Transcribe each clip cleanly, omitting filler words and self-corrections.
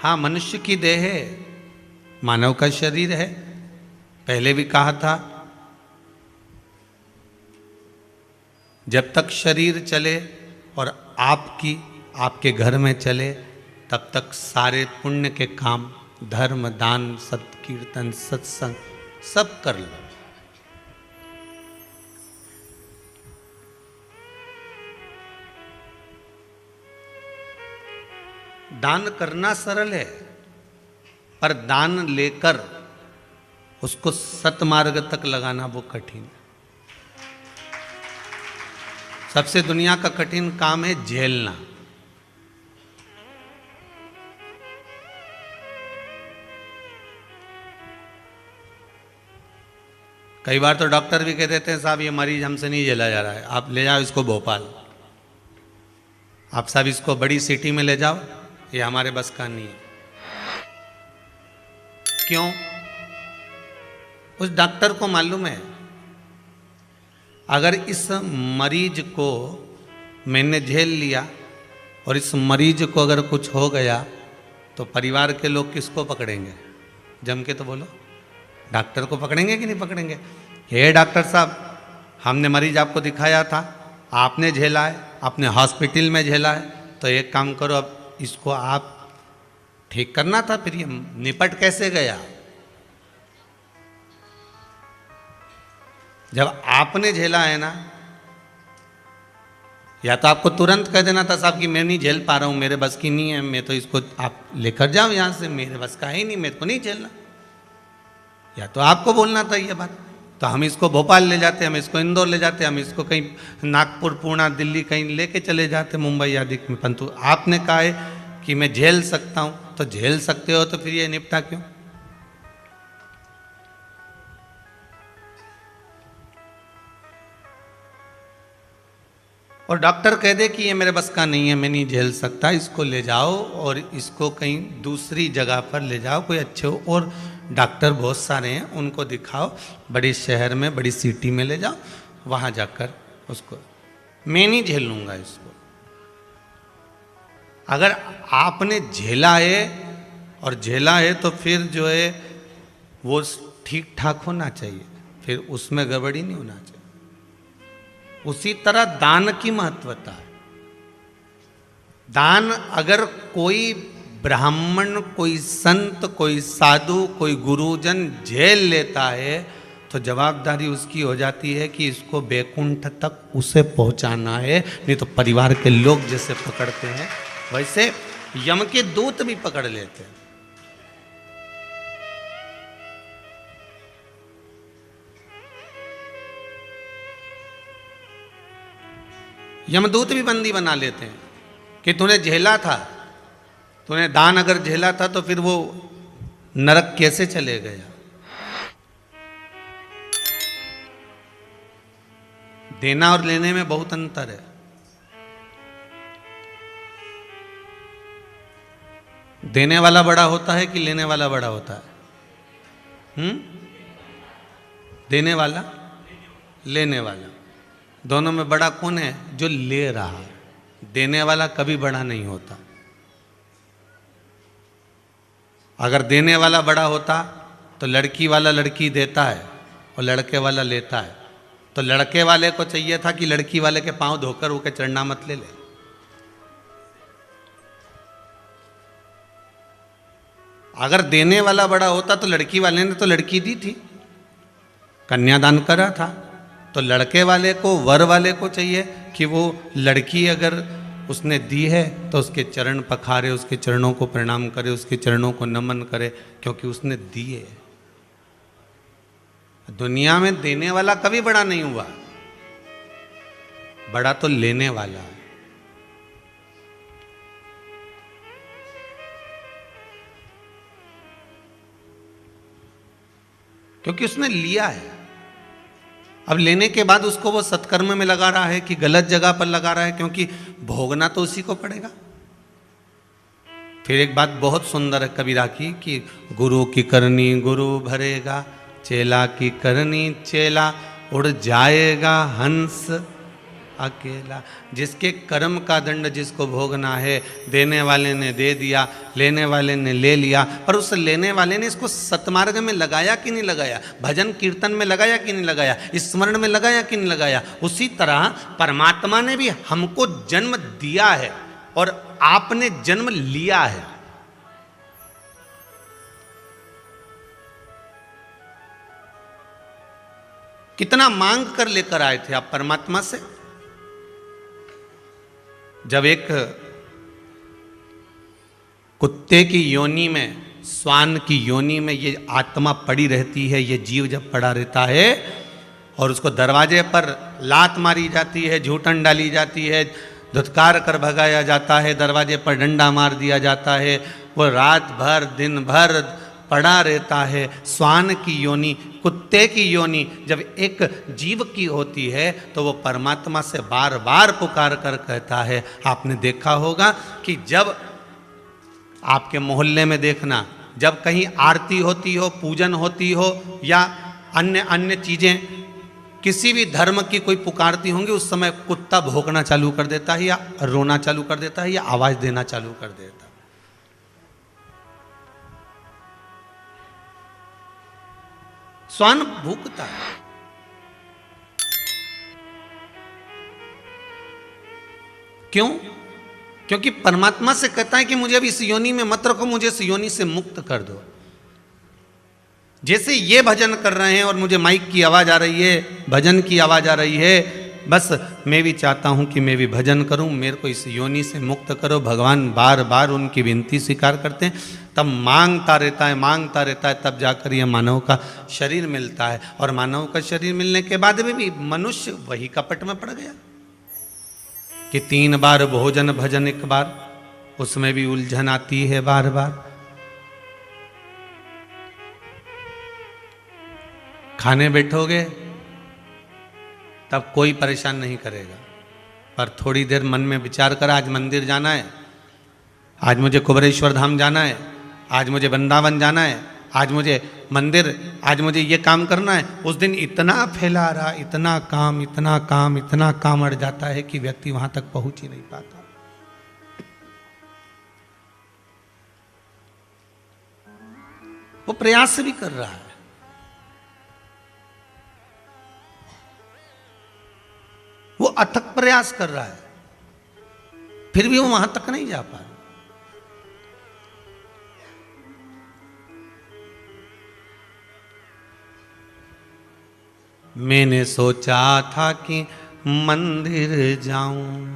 हाँ, मनुष्य की देह है, मानव का शरीर है। पहले भी कहा था, जब तक शरीर चले और आपके घर में चले, तब तक सारे पुण्य के काम, धर्म, दान, सत्य कीर्तन, सत्संग सब कर लो। दान करना सरल है, पर दान लेकर उसको सतमार्ग तक लगाना वो कठिन है। सबसे दुनिया का कठिन काम है झेलना। कई बार तो डॉक्टर भी कह देते हैं, साहब ये मरीज हमसे नहीं झेला जा रहा है, आप ले जाओ इसको भोपाल, आप साहब इसको बड़ी सिटी में ले जाओ, ये हमारे बस का नहीं है। क्यों? उस डॉक्टर को मालूम है, अगर इस मरीज को मैंने झेल लिया और इस मरीज को अगर कुछ हो गया तो परिवार के लोग किसको पकड़ेंगे? जम के तो बोलो, डॉक्टर को पकड़ेंगे कि नहीं पकड़ेंगे? हे डॉक्टर साहब, हमने मरीज आपको दिखाया था, आपने झेला है, आपने हॉस्पिटल में झेला है, तो एक काम करो, अब इसको आप ठीक करना था, फिर ये निपट कैसे गया? जब आपने झेला है ना, या तो आपको तुरंत कह देना था, साहब कि मैं नहीं झेल पा रहा हूं, मेरे बस की नहीं है, मैं तो इसको आप लेकर जाओ यहां से, मेरे बस का ही नहीं, मेरे को नहीं झेलना। या तो आपको बोलना था ये बात, तो हम इसको भोपाल ले जाते, हम इसको इंदौर ले जाते, हम इसको कहीं नागपुर, पुणे, दिल्ली कहीं लेके चले जाते, मुंबई आदि में। परंतु आपने कहा है कि मैं झेल सकता हूं, तो झेल सकते हो तो फिर ये निपटा क्यों? और डॉक्टर कह दे कि ये मेरे बस का नहीं है, मैं नहीं झेल सकता, इसको ले जाओ और इसको कहीं दूसरी जगह पर ले जाओ, कोई अच्छे हो, और डॉक्टर बहुत सारे हैं, उनको दिखाओ, बड़े शहर में, बड़ी सिटी में ले जाओ, वहाँ जाकर उसको, मैं नहीं झेल लूँगा इसको। अगर आपने झेला है और झेला है तो फिर जो है वो ठीक ठाक होना चाहिए, फिर उसमें गड़बड़ी नहीं होना चाहिए। उसी तरह दान की महत्वता है। दान अगर कोई ब्राह्मण, कोई संत, कोई साधु, कोई गुरुजन झेल लेता है तो जवाबदारी उसकी हो जाती है कि इसको बैकुंठ तक उसे पहुंचाना है, नहीं तो परिवार के लोग जैसे पकड़ते हैं वैसे यम के दूत भी पकड़ लेते हैं। यमदूत भी बंदी बना लेते हैं कि तूने झेला था, तूने दान अगर झेला था तो फिर वो नरक कैसे चले गया? देना और लेने में बहुत अंतर है। देने वाला बड़ा होता है कि लेने वाला बड़ा होता है? देने वाला, लेने वाला, दोनों में बड़ा कौन है? जो ले रहा है। देने वाला कभी बड़ा नहीं होता। अगर देने वाला बड़ा होता तो लड़की वाला लड़की देता है और लड़के वाला लेता है, तो लड़के वाले को चाहिए था कि लड़की वाले के पांव धोकर वो के चढ़ना मत ले ले। अगर देने वाला बड़ा होता तो लड़की वाले ने तो लड़की दी थी, कन्यादान करा था, तो लड़के वाले को, वर वाले को चाहिए कि वो लड़की अगर उसने दी है तो उसके चरण पखारे, उसके चरणों को प्रणाम करे, उसके चरणों को नमन करे, क्योंकि उसने दिए। दुनिया में देने वाला कभी बड़ा नहीं हुआ, बड़ा तो लेने वाला है। क्योंकि उसने लिया है। अब लेने के बाद उसको वो सत्कर्म में लगा रहा है कि गलत जगह पर लगा रहा है, क्योंकि भोगना तो उसी को पड़ेगा। फिर एक बात बहुत सुंदर है कबीरा की कि गुरु की करनी गुरु भरेगा, चेला की करनी चेला उड़ जाएगा हंस अकेला। जिसके कर्म का दंड जिसको भोगना है, देने वाले ने दे दिया, लेने वाले ने ले लिया, पर उस लेने वाले ने इसको सतमार्ग में लगाया कि नहीं लगाया, भजन कीर्तन में लगाया कि नहीं लगाया, स्मरण में लगाया कि नहीं लगाया। उसी तरह परमात्मा ने भी हमको जन्म दिया है और आपने जन्म लिया है। कितना मांग कर लेकर आए थे आप परमात्मा से। जब एक कुत्ते की योनि में, श्वान की योनि में ये आत्मा पड़ी रहती है, ये जीव जब पड़ा रहता है और उसको दरवाजे पर लात मारी जाती है, झूठन डाली जाती है, धुतकार कर भगाया जाता है, दरवाजे पर डंडा मार दिया जाता है, वो रात भर दिन भर पड़ा रहता है। श्वान की योनि, कुत्ते की योनि जब एक जीव की होती है तो वो परमात्मा से बार बार पुकार कर कहता है। आपने देखा होगा कि जब आपके मोहल्ले में देखना, जब कहीं आरती होती हो, पूजन होती हो या अन्य अन्य चीज़ें किसी भी धर्म की कोई पुकारती होंगी, उस समय कुत्ता भौंकना चालू कर देता है या रोना चालू कर देता है या आवाज़ देना चालू कर देता है। श्वान भूखता है। क्यों? क्योंकि परमात्मा से कहता है कि मुझे अब इस योनि में मत रखो, मुझे इस योनि से मुक्त कर दो। जैसे ये भजन कर रहे हैं और मुझे माइक की आवाज आ रही है, भजन की आवाज आ रही है, बस मैं भी चाहता हूं कि मैं भी भजन करूं, मेरे को इस योनि से मुक्त करो। भगवान बार बार उनकी विनती स्वीकार करते हैं, तब मांगता रहता है, तब जाकर यह मानव का शरीर मिलता है। और मानव का शरीर मिलने के बाद में भी मनुष्य वही कपट में पड़ गया कि 3 बार भोजन भजन एक बार, उसमें भी उलझन आती है बार बार। खाने बैठोगे तब कोई परेशान नहीं करेगा, पर थोड़ी देर मन में विचार कर, आज मंदिर जाना है, आज मुझे कुबेरेश्वर धाम जाना है, आज मुझे वृंदावन जाना है, आज मुझे मंदिर, आज मुझे ये काम करना है। उस दिन इतना फैला रहा, इतना काम अड़ जाता है कि व्यक्ति वहां तक पहुंच ही नहीं पाता। वो प्रयास भी कर रहा है, वो अथक प्रयास कर रहा है, फिर भी वो वहां तक नहीं जा पा रहा। मैंने सोचा था कि मंदिर जाऊं,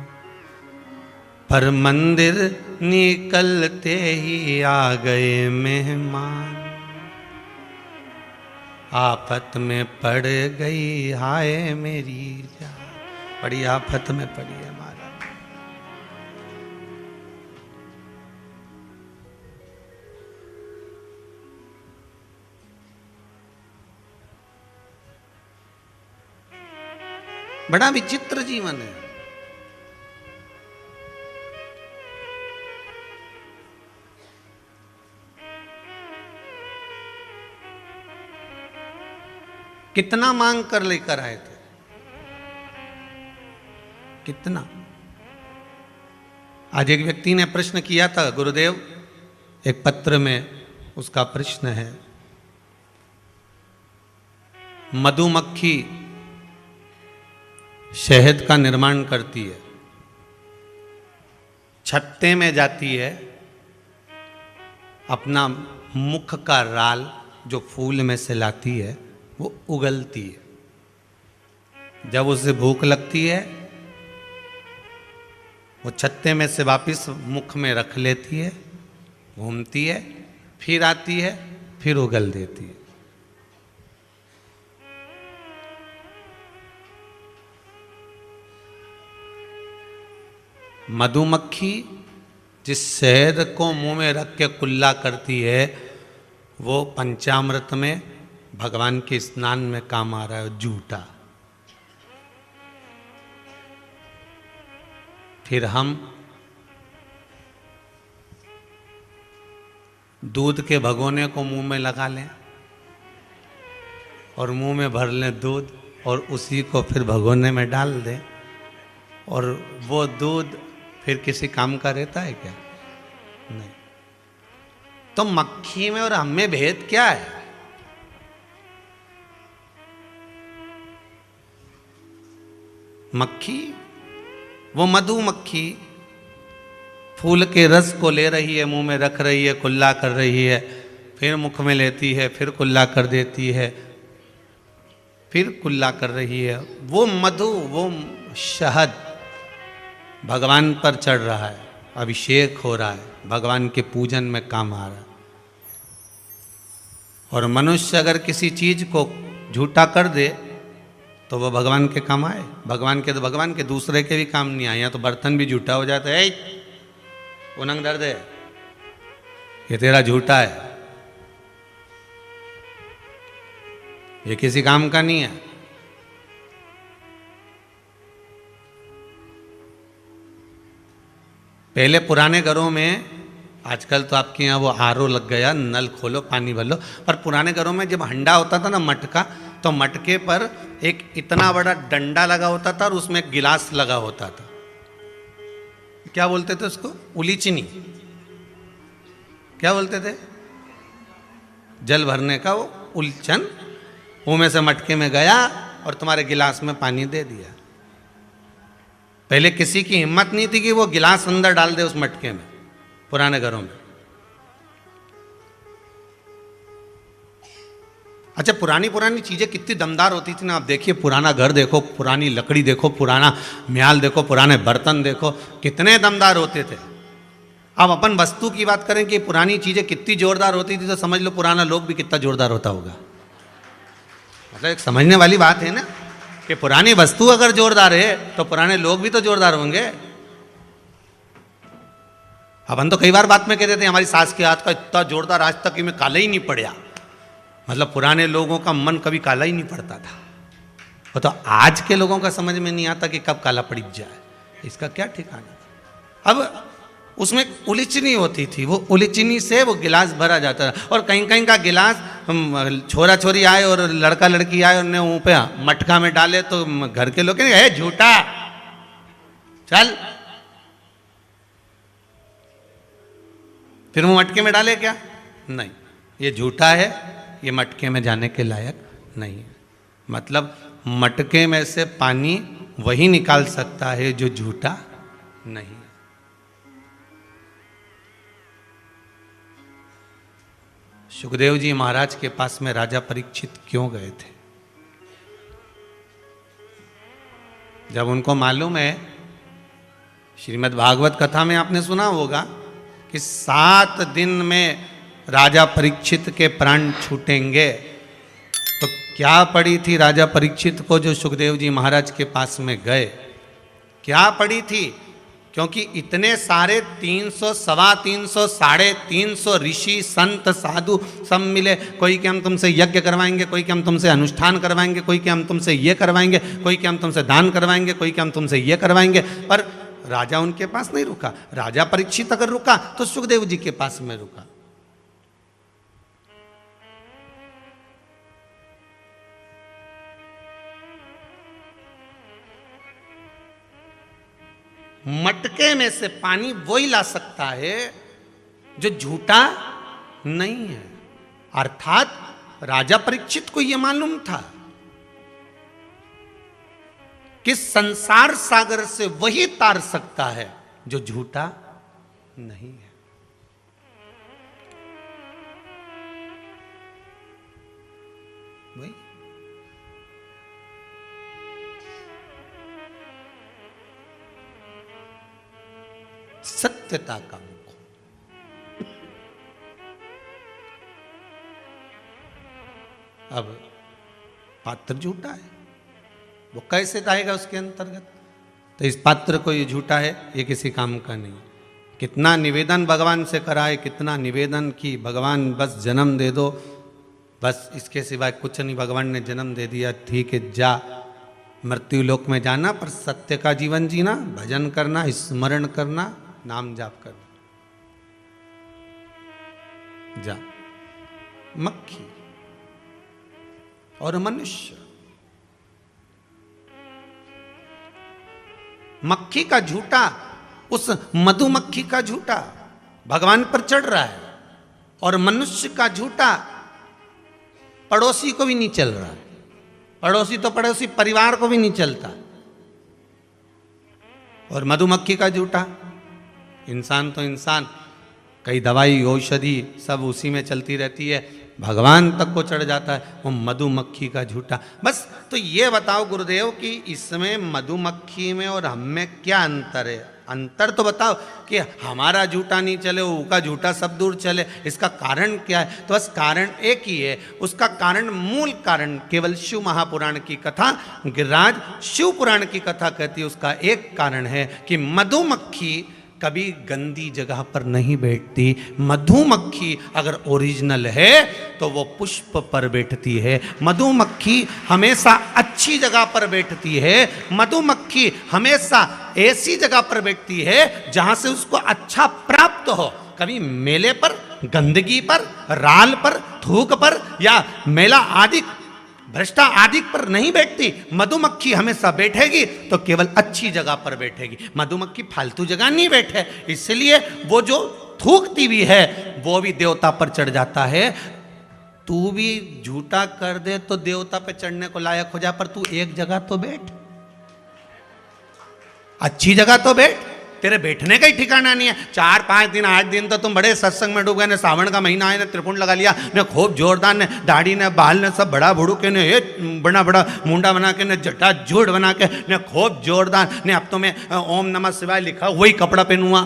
पर मंदिर निकलते ही आ गए मेहमान। आफत में पड़ गई हाय मेरी जान, बड़ी आफत में पड़ी है महाराज। बड़ा विचित्र जीवन है। कितना मांग कर लेकर आए थे, कितना। आज एक व्यक्ति ने प्रश्न किया था, गुरुदेव, एक पत्र में उसका प्रश्न है, मधुमक्खी शहद का निर्माण करती है, छत्ते में जाती है, अपना मुख का राल जो फूल में से लाती है वो उगलती है। जब उसे भूख लगती है वो छत्ते में से वापस मुख में रख लेती है, घूमती है, फिर आती है, फिर उगल देती है। मधुमक्खी जिस शहद को मुंह में रख के कुल्ला करती है वो पंचामृत में भगवान के स्नान में काम आ रहा है, जूठा। फिर हम दूध के भगोने को मुंह में लगा लें और मुंह में भर लें दूध और उसी को फिर भगोने में डाल दें और वो दूध फिर किसी काम का रहता है क्या? नहीं। तो मक्खी में और हम में भेद क्या है? मक्खी, वो मधुमक्खी फूल के रस को ले रही है, मुंह में रख रही है, कुल्ला कर रही है, फिर मुख में लेती है, फिर कुल्ला कर देती है, फिर कुल्ला कर रही है। वो मधु, वो शहद भगवान पर चढ़ रहा है, अभिषेक हो रहा है, भगवान के पूजन में काम आ रहा है। और मनुष्य अगर किसी चीज को झूठा कर दे तो वो भगवान के काम आए? भगवान के तो भगवान के, दूसरे के भी काम नहीं आए। या तो बर्तन भी झूठा हो जाता है, उनंग दर्द है, ये तेरा झूठा है, ये किसी काम का नहीं है। पहले पुराने घरों में, आजकल तो आपके यहाँ वो आरओ लग गया, नल खोलो पानी भर लो, पर पुराने घरों में जब हंडा होता था ना मटका, तो मटके पर एक इतना बड़ा डंडा लगा होता था और उसमें एक गिलास लगा होता था। क्या बोलते थे उसको? उलीचनी। क्या बोलते थे? जल भरने का वो उलचन, मुंह में से मटके में गया और तुम्हारे गिलास में पानी दे दिया। पहले किसी की हिम्मत नहीं थी कि वो गिलास अंदर डाल दे उस मटके में, पुराने घरों में। अच्छा, पुरानी पुरानी चीजें कितनी दमदार होती थी ना। आप देखिए, पुराना घर देखो, पुरानी लकड़ी देखो, पुराना म्याल देखो, पुराने बर्तन देखो, कितने दमदार होते थे। अब अपन वस्तु की बात करें कि पुरानी चीजें कितनी जोरदार होती थी, तो समझ लो पुराना लोग भी कितना जोरदार होता होगा। मतलब एक समझने वाली बात है ना, कि पुरानी वस्तु अगर जोरदार है तो पुराने लोग भी तो जोरदार होंगे। अपन तो कई बार बात में कहते थे हमारी सास के हाथ का इतना जोरदार आज तक में काला ही नहीं पड़ा। मतलब पुराने लोगों का मन कभी काला ही नहीं पड़ता था। वो तो आज के लोगों का समझ में नहीं आता कि कब काला पड़ जाए, इसका क्या ठिकाना। अब उसमें उलीचनी होती थी, वो उलीचनी से वो गिलास भरा जाता था। और कहीं कहीं का गिलास छोरा छोरी आए और लड़का लड़की आए, उन्हें मुंह पे मटका में डाले तो घर के लोग कहेंगे झूठा, चल। फिर वो मटके में डाले क्या? नहीं, ये झूठा है, ये मटके में जाने के लायक नहीं है। मतलब मटके में से पानी वही निकाल सकता है जो झूठा नहीं। सुखदेव जी महाराज के पास में राजा परीक्षित क्यों गए थे? जब उनको मालूम है, श्रीमद् भागवत कथा में आपने सुना होगा कि 7 दिन में राजा परीक्षित के प्राण छूटेंगे, तो क्या पड़ी थी राजा परीक्षित को जो सुखदेव जी महाराज के पास में गए? क्या पड़ी थी? क्योंकि इतने सारे 300, 350, 350 ऋषि संत साधु सब मिले। कोई कि हम तुमसे यज्ञ करवाएंगे, कोई कि हम तुमसे अनुष्ठान करवाएंगे, कोई कि हम तुमसे ये करवाएंगे, कोई कि हम तुमसे दान करवाएंगे, कोई कि हम तुमसे ये करवाएंगे। पर राजा उनके पास नहीं रुका। राजा परीक्षित अगर रुका तो सुखदेव जी के पास में रुका। मटके में से पानी वही ला सकता है जो झूठा नहीं है। अर्थात राजा परीक्षित को यह मालूम था कि संसार सागर से वही तार सकता है जो झूठा नहीं है। वही सत्यता का मुख। अब पात्र झूठा है, वो कैसे आएगा उसके अंतर्गत? तो इस पात्र को ये झूठा है, ये किसी काम का नहीं। कितना निवेदन भगवान से कराए, कितना निवेदन की भगवान बस जन्म दे दो, बस इसके सिवाय कुछ नहीं। भगवान ने जन्म दे दिया, ठीक है, जा मृत्यु लोक में जाना, पर सत्य का जीवन जीना, भजन करना, स्मरण करना, नाम जाप करना। जा। मक्खी और मनुष्य मक्खी का झूठा, उस मधुमक्खी का झूठा भगवान पर चढ़ रहा है, और मनुष्य का झूठा पड़ोसी को भी नहीं चल रहा है। पड़ोसी तो पड़ोसी, परिवार को भी नहीं चलता। और मधुमक्खी का झूठा, इंसान तो इंसान, कई दवाई औषधि सब उसी में चलती रहती है, भगवान तक को चढ़ जाता है वो मधुमक्खी का झूठा। बस तो ये बताओ गुरुदेव कि इसमें मधुमक्खी में और हम में क्या अंतर है? अंतर तो बताओ कि हमारा झूठा नहीं चले, वो का झूठा सब दूर चले, इसका कारण क्या है? तो बस कारण एक ही है, उसका कारण, मूल कारण केवल शिव महापुराण की कथा, गिरिराज शिव पुराण की कथा कहती है, उसका एक कारण है कि मधुमक्खी कभी गंदी जगह पर नहीं बैठती। मधुमक्खी अगर ओरिजिनल है तो वो पुष्प पर बैठती है। मधुमक्खी हमेशा अच्छी जगह पर बैठती है। मधुमक्खी हमेशा ऐसी जगह पर बैठती है जहां से उसको अच्छा प्राप्त हो। कभी मेले पर, गंदगी पर, राल पर, थूक पर या मेला आदि भ्रष्टा आदि पर नहीं बैठती। मधुमक्खी हमेशा बैठेगी तो केवल अच्छी जगह पर बैठेगी। मधुमक्खी फालतू जगह नहीं बैठे, इसलिए वो जो थूकती भी है वो भी देवता पर चढ़ जाता है। तू भी झूठा कर दे तो देवता पे चढ़ने को लायक हो जा, पर तू एक जगह तो बैठ, अच्छी जगह तो बैठ। तेरे बैठने का ही ठिकाना नहीं है। 4, 5 दिन, 8 दिन तो तुम बड़े सत्संग में डूब गए। ने सावन का महीना है, ने त्रिपुंड लगा लिया, ने खूब जोरदार, ने दाढ़ी ने बाल ने सब बड़ा बुड़ू के, ने बड़ा बड़ा मुंडा बना के, ने जटा जोड़ बना के, ने खूब जोरदार, ने अब तो मैं ओम नमः शिवाय लिखा वही कपड़ा पहनूंगा,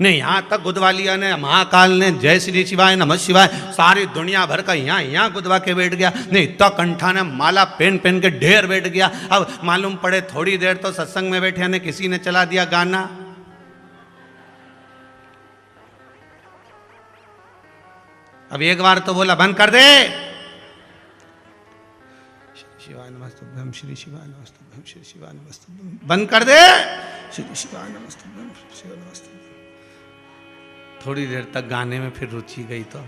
ने यहाँ तक गुदवा लिया, ने महाकाल ने जय श्री शिवाय नमः शिवाय सारी दुनिया भर का यहाँ गुदवा के बैठ गया, ने इतना कंठा ने माला पहन पहन के ढेर बैठ गया। अब मालूम पड़े थोड़ी देर तो सत्संग में बैठे, ने किसी ने चला दिया गाना, अब एक बार तो बोला बंद कर दे, शिवाय नमस्तुभ्यं, श्री शिवाय नमस्तुभ्यं, श्री शिवाय नमस्तुभ्यं, बंद कर दे, श्री शिवाय नमस्तुभ्यं, श्री शिवाय नमस्तुभ्यं। थोड़ी देर तक गाने में फिर रुचि गई तो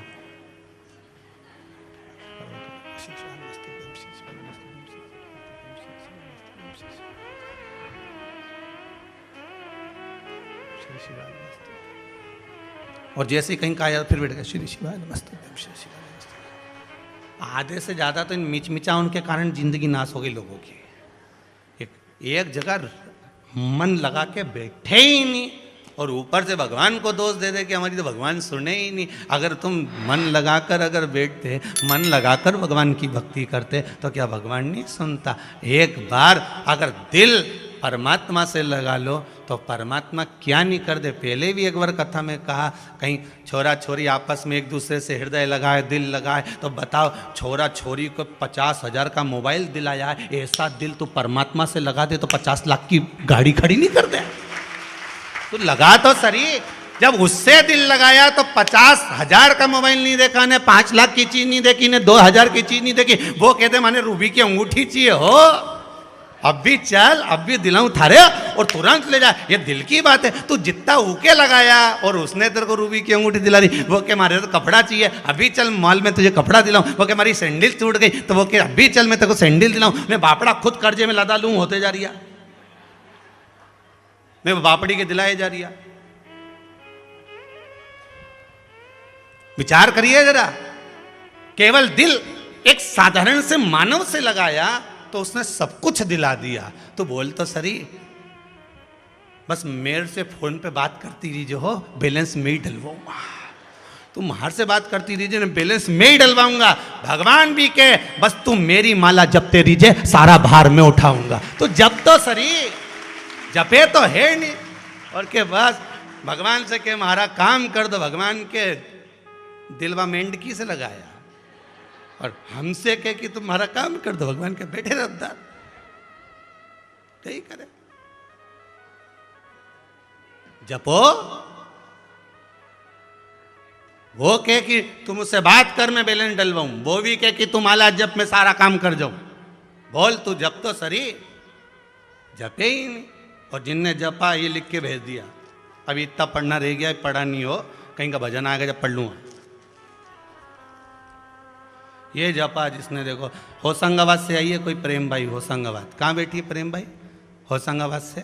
और जैसे कहीं कहा जाता फिर बैठ गया श्री शिवाय नमस्तुभ्यं, श्री शिवाय नमस्तुभ्यं। आधे से ज़्यादा तो इन मिचमिचाओं के कारण जिंदगी नाश हो गई लोगों की। एक जगह मन लगा के बैठे ही नहीं, और ऊपर से भगवान को दोष दे दे कि हमारी तो भगवान सुने ही नहीं। अगर तुम मन लगाकर अगर बैठते, मन लगाकर भगवान की भक्ति करते तो क्या भगवान नहीं सुनता? एक बार अगर दिल परमात्मा से लगा लो तो परमात्मा क्या नहीं कर दे। पहले भी एक बार कथा में कहा, कहीं छोरा छोरी आपस में एक दूसरे से हृदय लगाए, दिल लगाए, तो बताओ छोरा छोरी को 50,000 का मोबाइल दिलाया है, ऐसा दिल तू परमात्मा से लगा दे तो 50 लाख की गाड़ी खड़ी नहीं कर दे। तू लगा तो सही, जब उससे दिल लगाया तो 50,000 का मोबाइल नहीं देखा, ने 5 लाख की चीज नहीं देखी, ने 2,000 की चीज नहीं देखी। वो कहते माने रूबी की अंगूठी चाहिए हो, अब भी चल, अब भी दिलाऊं थारे, और तुरंत ले जा। ये दिल की बात है। तू जितना ऊके लगाया और उसने तेरे को रूबी की अंगूठी दिला दी। वो के मारे तो कपड़ा चाहिए, अभी चल मॉल में तुझे कपड़ा दिलाऊं। वो के हमारी सैंडल टूट गई, तो वो के अभी चल मैं तेरे को सैंडल दिलाऊं। मैं बापड़ा खुद कर्जे में लदा लूं, होते जा रही है, मैं बापड़ी के दिलाए जा रही है। विचार करिए जरा, केवल दिल एक साधारण से मानव से लगाया तो उसने सब कुछ दिला दिया। तो बोल तो सही, बस मेरे से फोन पे बात करती रहिए हो, बैलेंस में ही डलवाऊंगा। तुम बाहर से बात करती रहिए ना, बैलेंस में ही डलवाऊंगा। भगवान भी के बस तुम मेरी माला जपते रहिए, सारा भार में उठाऊंगा। तो जब तो सही, जपे तो है नहीं, और के बस भगवान से के हमारा काम कर दो। भगवान के दिलवा मेंढकी से लगाया, और हमसे कह कि तुम्हारा काम कर दो। भगवान के बैठे रद्दार यही करे। जपो, वो कह कि तुम उससे बात कर मैं बैलेंस डलवाऊं, वो भी कह कि तुम आला जप में सारा काम कर जाऊं। बोल तू जप तो सही, जपे ही नहीं। और जिनने जपा ये लिख के भेज दिया, अभी इतना पढ़ना रह गया, पढ़ा नहीं हो, कहीं का भजन आ गया जब पढ़ लूंगा। ये जपा जिसने, देखो होशंगाबाद से आई है कोई प्रेम भाई, होशंगाबाद। कहाँ बैठी है प्रेम भाई? होशंगाबाद से।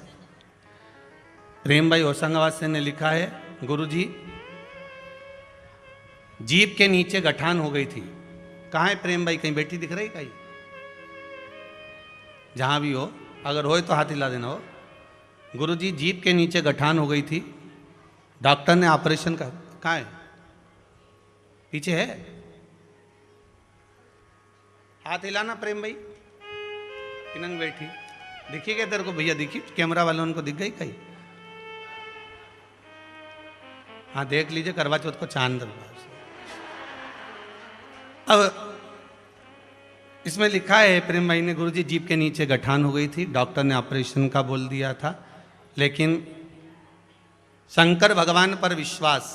प्रेम भाई होशंगाबाद से ने लिखा है, गुरुजी जीभ के नीचे गठान हो गई थी। कहाँ है प्रेम भाई, कहीं बैठी दिख रही कहीं? जहां भी हो, अगर हो तो हाथ हिला देना। हो गुरुजी जीभ के नीचे गठान हो गई थी, डॉक्टर ने ऑपरेशन का। कहाँ है? पीछे है, हाथ हिलाना प्रेम भाई। किनंग बैठी दिखी क्या तेरे को भैया? दिखी कैमरा वालों उनको दिख गई कहीं? हाँ देख लीजिए, करवा चौथ को चांद। अब इसमें लिखा है प्रेम भाई ने, गुरुजी जीभ के नीचे गठान हो गई थी, डॉक्टर ने ऑपरेशन का बोल दिया था, लेकिन शंकर भगवान पर विश्वास,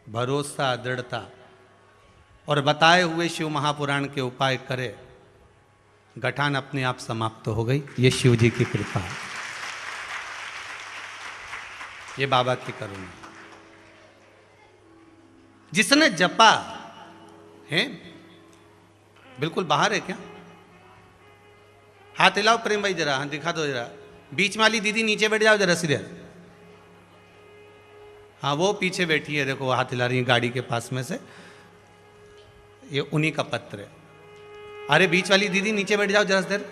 भरोसा, दृढ़ता और बताए हुए शिव महापुराण के उपाय करे, गठान अपने आप समाप्त हो गई। ये शिव जी की कृपा है, ये बाबा की करुणा। जिसने जपा है, बिल्कुल बाहर है क्या? हाथ हिलाओ प्रेम भाई जरा, हाँ दिखा दो जरा। बीच वाली दीदी नीचे बैठ जाओ जरा सीधे। हाँ वो पीछे बैठी है, देखो हाथ हिला रही है गाड़ी के पास में से, ये उन्हीं का पत्र है। अरे बीच वाली दीदी नीचे बैठ जाओ जरा देर।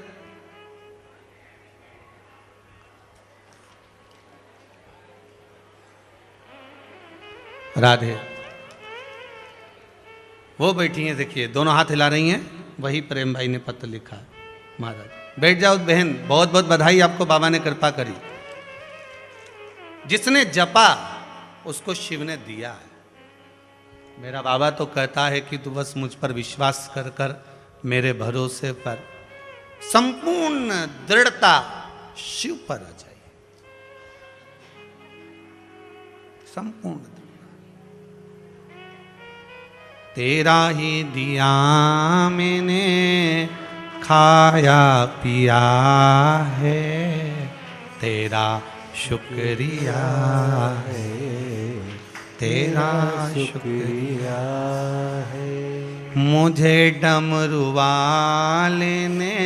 राधे, वो बैठी हैं, देखिए दोनों हाथ हिला रही हैं, वही प्रेम भाई ने पत्र लिखा है। महाराज बैठ जाओ बहन, बहुत बहुत बधाई आपको, बाबा ने कृपा करी। जिसने जपा उसको शिव ने दिया है। मेरा बाबा तो कहता है कि तू बस मुझ पर विश्वास कर कर, मेरे भरोसे पर संपूर्ण दृढ़ता शिव पर आ जाए, संपूर्ण। तेरा ही दिया मैंने खाया पिया है, तेरा शुक्रिया है, तेरा शुक्रिया है। मुझे डमरू वाले ने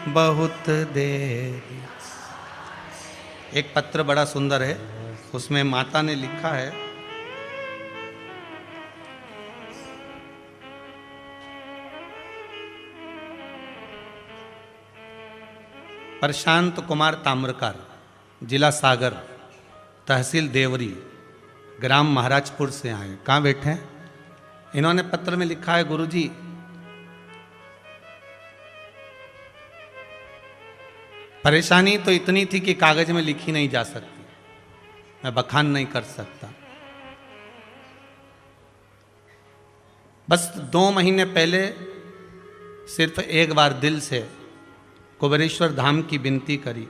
बहुत दे दिया। एक पत्र बड़ा सुंदर है, उसमें माता ने लिखा है, प्रशांत कुमार ताम्रकार, जिला सागर, तहसील देवरी, ग्राम महाराजपुर से आए। कहाँ बैठे हैं? इन्होंने पत्र में लिखा है, गुरुजी परेशानी तो इतनी थी कि कागज में लिखी नहीं जा सकती, मैं बखान नहीं कर सकता। बस 2 महीने पहले सिर्फ एक बार दिल से कुबेरेश्वर धाम की विनती करी,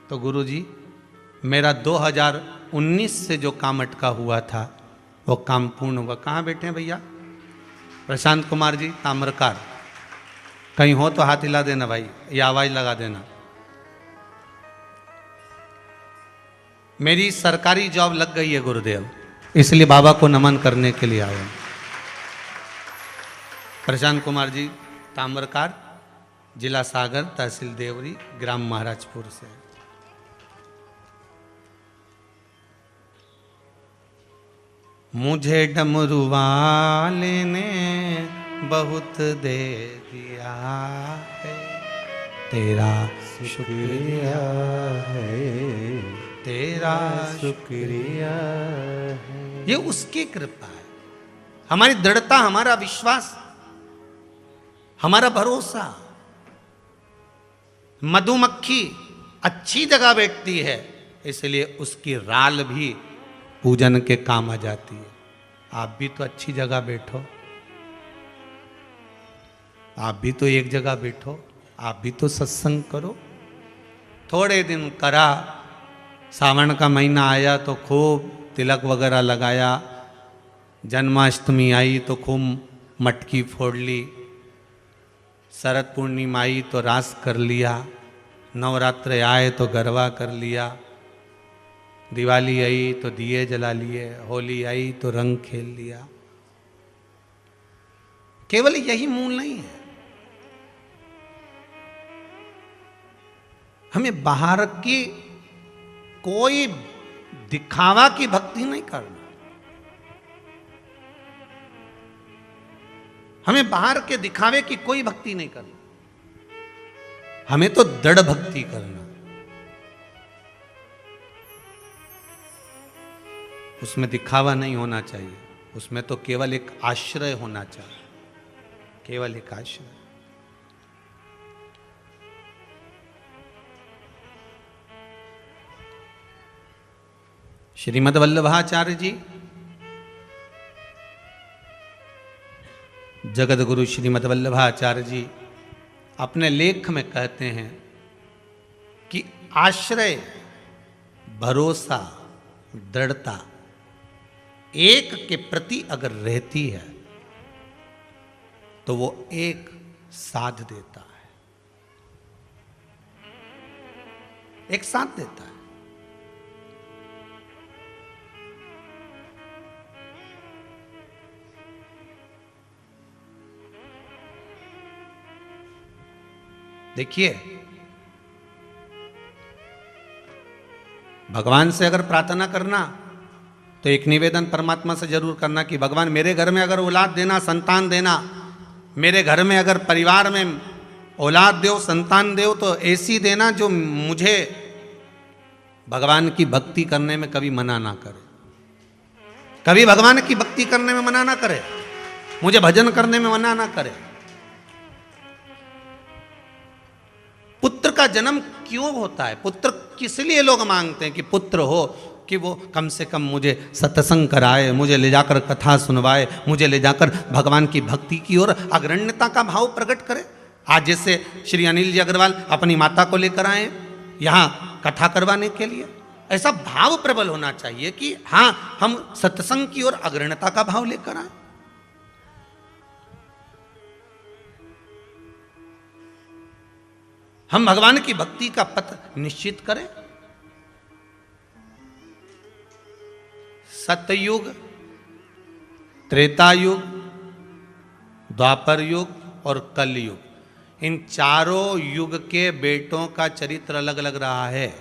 तो गुरुजी मेरा 2019 से जो काम अटका हुआ था वो काम पूर्ण हुआ। कहाँ बैठे हैं भैया? प्रशांत कुमार जी ताम्रकार, कहीं हो तो हाथ हिला देना भाई, या आवाज लगा देना। मेरी सरकारी जॉब लग गई है गुरुदेव, इसलिए बाबा को नमन करने के लिए आया। प्रशांत कुमार जी ताम्रकार, जिला सागर, तहसील देवरी, ग्राम महाराजपुर से। मुझे डमरू वाले ने बहुत दे दिया है, तेरा शुक्रिया है, तेरा शुक्रिया है। ये उसकी कृपा है, हमारी दृढ़ता, हमारा विश्वास, हमारा भरोसा। मधुमक्खी अच्छी जगह बैठती है, इसलिए उसकी राल भी पूजन के काम आ जाती है। आप भी तो अच्छी जगह बैठो, आप भी तो एक जगह बैठो, आप भी तो सत्संग करो। थोड़े दिन करा, सावन का महीना आया तो खूब तिलक वगैरह लगाया, जन्माष्टमी आई तो खूब मटकी फोड़ ली, शरद पूर्णिमा आई तो रास कर लिया, नवरात्र आए तो गरबा कर लिया, दिवाली आई तो दिए जला लिए, होली आई तो रंग खेल लिया। केवल यही मूल नहीं है, हमें बाहर की कोई दिखावा की भक्ति नहीं करना। हमें बाहर के दिखावे की कोई भक्ति नहीं करना, हमें तो दृढ़ भक्ति करना। उसमें दिखावा नहीं होना चाहिए, उसमें तो केवल एक आश्रय होना चाहिए, केवल एक आश्रय। श्रीमद् वल्लभाचार्य जी, जगत गुरु श्रीमद् वल्लभाचार्य जी अपने लेख में कहते हैं कि आश्रय, भरोसा, दृढ़ता एक के प्रति अगर रहती है तो वो एक साथ देता है, एक साथ देता है। देखिए, भगवान से अगर प्रार्थना करना तो एक निवेदन परमात्मा से जरूर करना कि भगवान मेरे घर में अगर औलाद देना, संतान देना, मेरे घर में अगर परिवार में औलाद दो, संतान दो, तो ऐसी देना जो मुझे भगवान की भक्ति करने में कभी मना ना करे, कभी भगवान की भक्ति करने में मना ना करे, मुझे भजन करने में मना ना करे। पुत्र का जन्म क्यों होता है? पुत्र किस लिए लोग मांगते हैं कि पुत्र हो, कि वो कम से कम मुझे सत्संग कराए, मुझे ले जाकर कथा सुनवाए, मुझे ले जाकर भगवान की भक्ति की ओर अग्रण्यता का भाव प्रकट करे। आज जैसे श्री अनिल जी अग्रवाल अपनी माता को लेकर आए यहाँ कथा करवाने के लिए, ऐसा भाव प्रबल होना चाहिए कि हाँ, हम सत्संग की ओर अग्रण्यता का भाव लेकर आए। हम भगवान की भक्ति का पथ निश्चित करें। सतयुग, त्रेता युग, द्वापर युग और कलयुग, इन चारों युग के बेटों का चरित्र अलग अलग रहा है।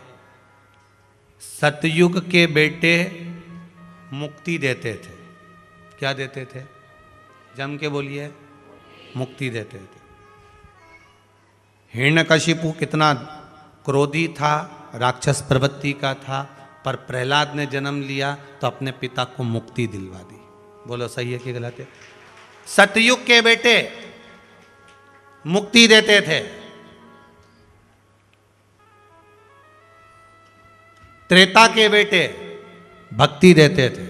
सतयुग के बेटे मुक्ति देते थे। क्या देते थे? जम के बोलिए। मुक्ति देते थे। हिरण्यकशिपु कितना क्रोधी था, राक्षस प्रवृत्ति का था, पर प्रहलाद ने जन्म लिया तो अपने पिता को मुक्ति दिलवा दी। बोलो सही है कि गलत है? सतयुग के बेटे मुक्ति देते थे, त्रेता के बेटे भक्ति देते थे,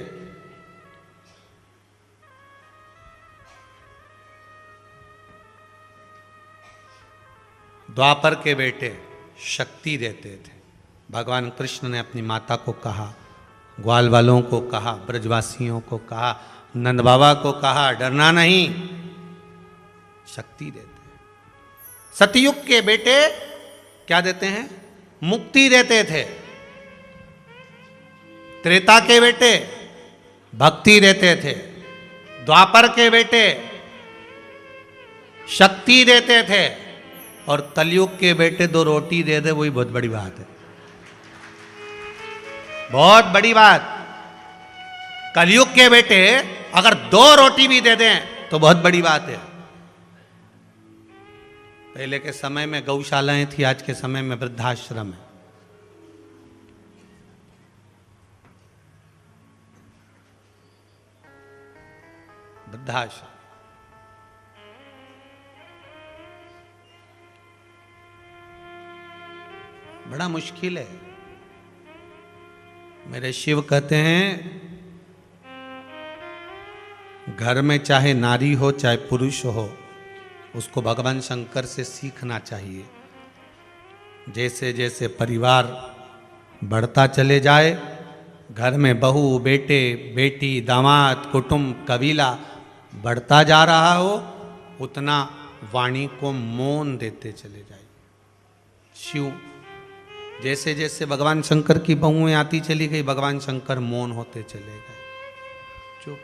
द्वापर के बेटे शक्ति देते थे। भगवान कृष्ण ने अपनी माता को कहा, ग्वाल वालों को कहा, ब्रजवासियों को कहा, नंद बाबा को कहा, डरना नहीं, शक्ति देते हैं। सतयुग के बेटे क्या देते हैं? मुक्ति देते थे। त्रेता के बेटे भक्ति देते थे। द्वापर के बेटे शक्ति देते थे। और कलयुग के बेटे दो रोटी दे दे, वही बहुत बड़ी बात है, बहुत बड़ी बात। कलयुग के बेटे अगर दो रोटी भी दे दें तो बहुत बड़ी बात है। पहले के समय में गौशालाएं थी, आज के समय में वृद्धाश्रम है। वृद्धाश्रम बड़ा मुश्किल है। मेरे शिव कहते हैं, घर में चाहे नारी हो चाहे पुरुष हो, उसको भगवान शंकर से सीखना चाहिए। जैसे जैसे परिवार बढ़ता चले जाए, घर में बहू, बेटे, बेटी, दामाद, कुटुंब, कबीला बढ़ता जा रहा हो, उतना वाणी को मौन देते चले जाए। शिव जैसे जैसे भगवान शंकर की बहुएं आती चली गई, भगवान शंकर मौन होते चले गए, चुप।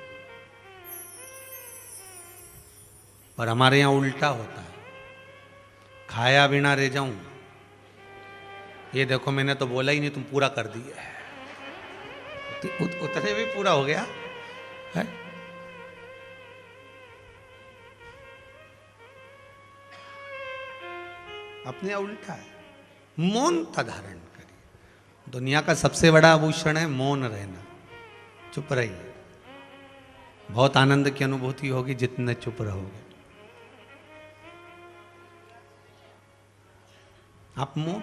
पर हमारे यहाँ उल्टा होता है, खाया बिना रह जाऊं, ये देखो मैंने तो बोला ही नहीं, तुम पूरा कर दिए। उतने भी पूरा हो गया है। अपने उल्टा है, मौनता धारण करिए। दुनिया का सबसे बड़ा आभूषण है मौन रहना, चुप रहिए। बहुत आनंद की अनुभूति होगी जितने चुप रहोगे। आप मौन,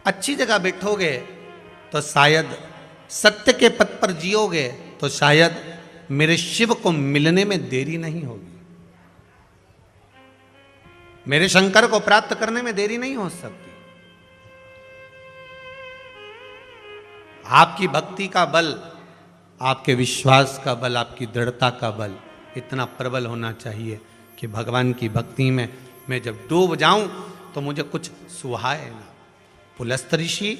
अच्छी जगह बैठोगे तो शायद, सत्य के पथ पर जियोगे तो शायद मेरे शिव को मिलने में देरी नहीं होगी, मेरे शंकर को प्राप्त करने में देरी नहीं हो सकती। आपकी भक्ति का बल, आपके विश्वास का बल, आपकी दृढ़ता का बल इतना प्रबल होना चाहिए कि भगवान की भक्ति में मैं जब डूब जाऊं तो मुझे कुछ सुहाए ना। पुलस्त ऋषि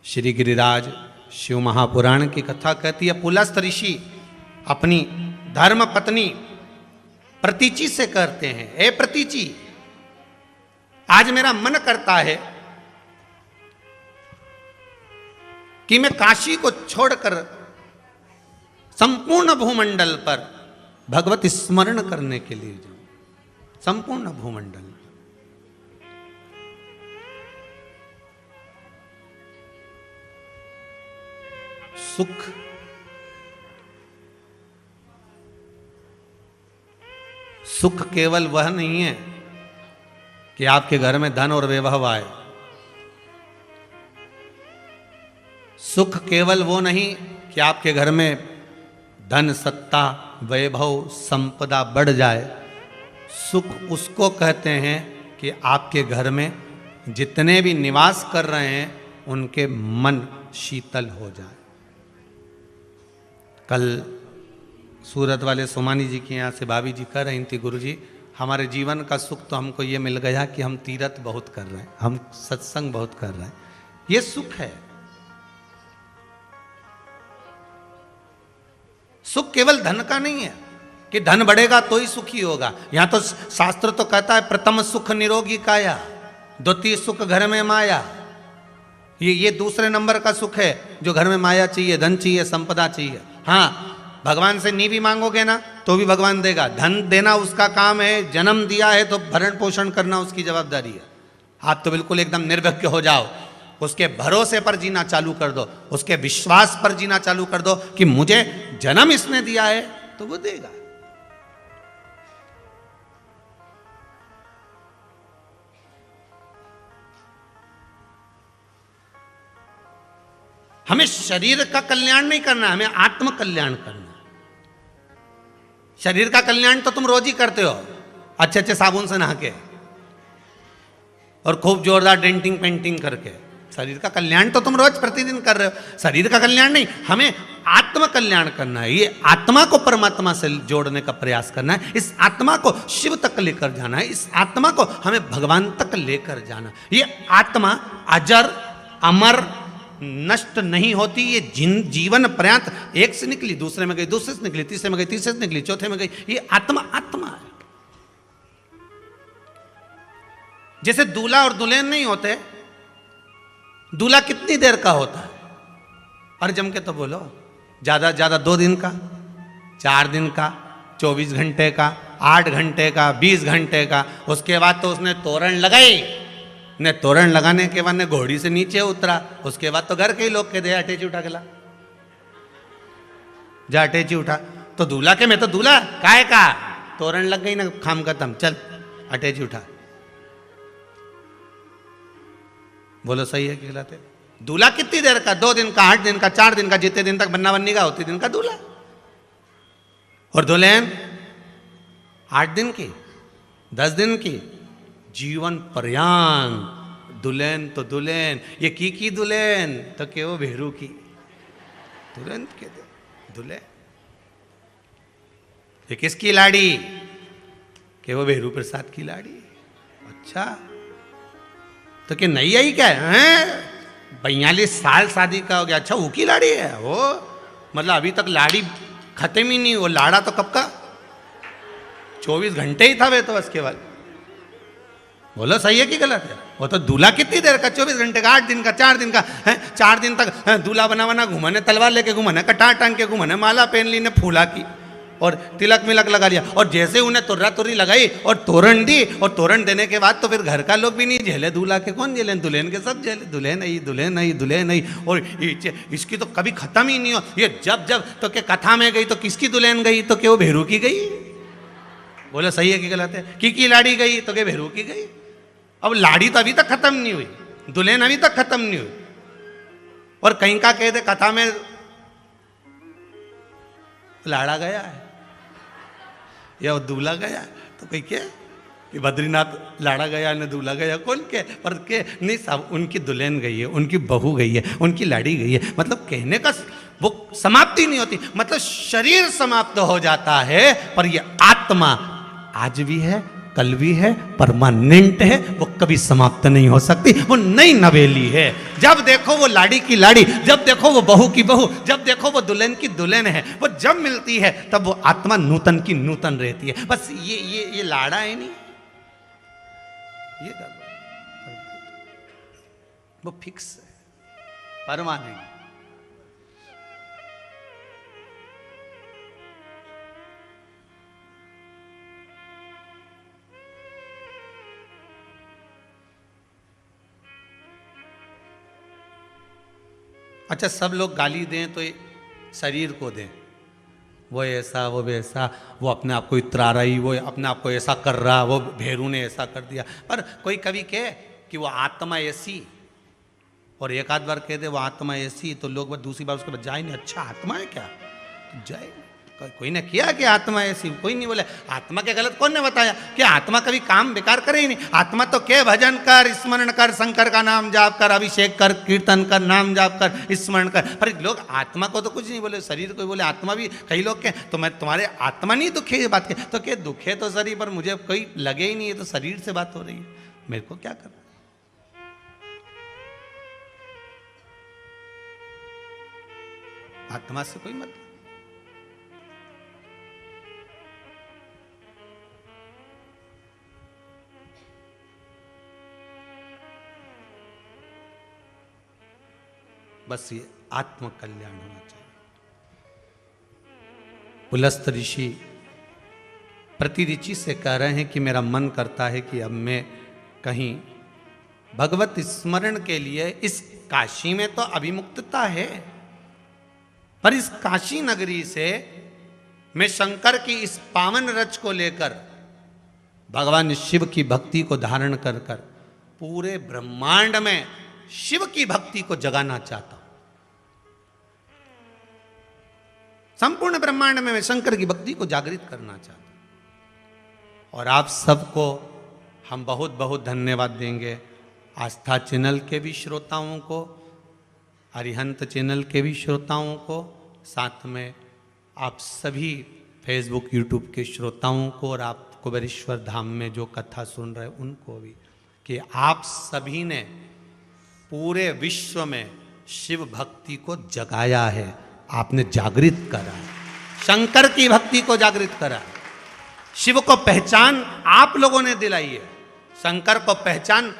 श्री गिरिराज शिव महापुराण की कथा कहती है, पुलस्त ऋषि अपनी धर्म पत्नी प्रतीचि से कहते हैं, ए प्रतीचि, आज मेरा मन करता है कि मैं काशी को छोड़कर संपूर्ण भूमंडल पर भगवत स्मरण करने के लिए जाऊं। संपूर्ण भूमंडल, सुख, सुख केवल वह नहीं है कि आपके घर में धन और वैभव आए। सुख केवल वो नहीं कि आपके घर में धन, सत्ता, वैभव, संपदा बढ़ जाए। सुख उसको कहते हैं कि आपके घर में जितने भी निवास कर रहे हैं उनके मन शीतल हो जाए। कल सूरत वाले सोमानी जी के यहाँ से भाभी जी कह रही थी, गुरुजी हमारे जीवन का सुख तो हमको ये मिल गया कि हम तीर्थ बहुत कर रहे हैं, हम सत्संग बहुत कर रहे हैं, ये सुख है। सुख केवल धन का नहीं है कि धन बढ़ेगा तो ही सुखी होगा। यहां तो शास्त्र तो कहता है प्रथम सुख निरोगी काया, द्वितीय सुख घर में माया। ये दूसरे नंबर का सुख है जो घर में माया चाहिए, धन चाहिए, संपदा चाहिए। हाँ, भगवान से नी भी मांगोगे ना तो भी भगवान देगा। धन देना उसका काम है, जन्म दिया है तो भरण पोषण करना उसकी जवाबदारी है। आप तो बिल्कुल एकदम निर्भय हो जाओ, उसके भरोसे पर जीना चालू कर दो, उसके विश्वास पर जीना चालू कर दो कि मुझे जन्म इसने दिया है तो वो देगा। हमें शरीर का कल्याण नहीं करना, हमें आत्म कल्याण करना। शरीर का कल्याण तो तुम रोज ही करते हो, अच्छे अच्छे साबुन से नहा के और खूब जोरदार डेंटिंग पेंटिंग करके। शरीर का कल्याण तो तुम रोज प्रतिदिन कर रहे हो, शरीर का कल्याण नहीं। हमें आत्म कल्याण करना है, ये आत्मा को परमात्मा से जोड़ने का प्रयास करना है, इस आत्मा को शिव तक लेकर जाना है, इस आत्मा को हमें भगवान तक लेकर जाना। ये आत्मा अजर अमर नष्ट नहीं होती, ये जीवन पर्यंत एक से निकली, दूसरे में गई, दूसरे से निकली, तीसरे में गई, तीसरे से निकली, चौथे में गई। ये आत्मा आत्मा है। जैसे दूल्हा और दुल्हन नहीं होते, दूल्हा कितनी देर का होता है? और जम के तो बोलो, ज्यादा ज्यादा 2 दिन का, 4 दिन का, 24 घंटे का, 8 घंटे का, 20 घंटे का। उसके बाद तो उसने तोरण लगाई, ने तोरण लगाने के बाद ने घोड़ी से नीचे उतरा, उसके बाद तो घर के ही लोग कहते अटैची उठा के ला, जा अटैची उठा। तो दूल्हा के मैं तो दूल्हा काय का, तोरण लग गई ना, काम खत्म, चल अटैची उठा। बोलो सही है कि गलत है? दूल्हा कितनी देर का? 2 दिन का, 8 दिन का, 4 दिन का, जितने दिन तक बन्ना बन्नी का उतने दिन का दूल्हा। और दुल्हन 8 दिन की, 10 दिन की, जीवन पर्यंत दुल्हन तो दुल्हन। ये की दुल्हन तो के वो भेरू की दुल्हन के दुल्हन। ये किसकी लाड़ी? के वो भेरू प्रसाद की लाड़ी। अच्छा, तो क्या नहीं आई क्या है? 42 साल शादी का हो गया, अच्छा वो की लाड़ी है वो? मतलब अभी तक लाड़ी खत्म ही नहीं। वो लाड़ा तो कब का, 24 घंटे ही था वे तो बस केवल। बोलो सही है कि गलत है? वो तो दूल्हा कितनी देर का, 24 घंटे का, 8 दिन का, 4 दिन का है। 4 दिन तक दूल्हा बना बना घुमाने, तलवार लेके घुमाने, कटार टांग के घुमाने, माला पहन ली ने फूला की और तिलक मिलक लगा लिया। और जैसे उन्हें तुर्रा तुर्री लगाई और तोरण दी, और तोरण देने के बाद तो फिर घर का लोग भी नहीं झेले, दूल्हा के कौन झेले, दुल्हन के सब झेले, दुल्हन नहीं, दुल्हन नहीं, दुल्हन नहीं। और इसकी तो कभी खत्म ही नहीं हो। ये जब जब तो क्या कथा में गई तो किसकी दुल्हन गई, तो क्या वो भेरू की गई? बोले सही है कि गलत है? की लाड़ी गई तो क्या भेरू की गई? अब लाड़ी तो अभी तक खत्म नहीं हुई, दुल्हन अभी तक खत्म नहीं हुई। और कहीं का कह दे कथा में लाड़ा गया है या दूल्हा गया है, तो कहीं क्या कि बद्रीनाथ लाड़ा गया न दूल्हा गया, कौन के? पर के नहीं, सब उनकी दुल्हन गई है, उनकी बहू गई है, उनकी लाड़ी गई है। मतलब कहने का वो समाप्ति नहीं होती। मतलब शरीर समाप्त हो जाता है, पर ये आत्मा आज भी है, कल भी है, परमानेंट है, वो कभी समाप्त नहीं हो सकती। वो नई नवेली है। जब देखो वो लाड़ी की लाड़ी, जब देखो वो बहू की बहू, जब देखो वो दुल्हन की दुल्हन है। वो जब मिलती है तब वो आत्मा नूतन की नूतन रहती है। बस ये लाड़ा है नहीं, ये वो फिक्स है, परमानेंट। अच्छा, सब लोग गाली दें तो शरीर को दें, वो ऐसा, वो वैसा, वो अपने आप को इतरा रही, वो अपने आप को ऐसा कर रहा, वो भेरू ने ऐसा कर दिया। पर कोई कवि कहे कि वो आत्मा ऐसी, और एक आध बार कह दे वो आत्मा ऐसी, तो लोग बस दूसरी बार उसके बाद जाए नहीं, अच्छा आत्मा है क्या, तो जाए। कोई ने किया कि आत्मा ऐसी, कोई नहीं बोले। आत्मा के गलत कौन ने बताया कि आत्मा कभी काम बेकार करे ही नहीं। आत्मा तो क्या, भजन कर, स्मरण कर, शंकर का नाम जाप कर, अभिषेक कर, कीर्तन कर, नाम जाप कर, स्मरण कर। पर लोग आत्मा को तो कुछ नहीं बोले, शरीर को बोले आत्मा भी। कई लोग के तो मैं तुम्हारे आत्मा नहीं दुखे ये बात के, तो क्या दुखे तो शरीर, पर मुझे कोई लगे ही नहीं है, तो शरीर से बात हो रही है, मेरे को क्या करना। आत्मा से कोई मतलब। बस ये आत्म कल्याण होना चाहिए। पुलस्त ऋषि प्रति ऋषि से कह रहे हैं कि मेरा मन करता है कि अब मैं कहीं भगवत स्मरण के लिए, इस काशी में तो अभिमुक्तता है, पर इस काशी नगरी से मैं शंकर की इस पावन रच को लेकर भगवान शिव की भक्ति को धारण कर कर पूरे ब्रह्मांड में शिव की भक्ति को जगाना चाहता हूं। संपूर्ण ब्रह्मांड में मैं शंकर की भक्ति को जागृत करना चाहता हूं। और आप सबको हम बहुत बहुत धन्यवाद देंगे। आस्था चैनल के भी श्रोताओं को, अरिहंत चैनल के भी श्रोताओं को, साथ में आप सभी फेसबुक यूट्यूब के श्रोताओं को, और आप कुबेरेश्वर धाम में जो कथा सुन रहे उनको भी, कि आप सभी ने पूरे विश्व में शिव भक्ति को जगाया है, आपने जागृत करा है, शंकर की भक्ति को जागृत करा है। शिव को पहचान आप लोगों ने दिलाई है, शंकर को पहचान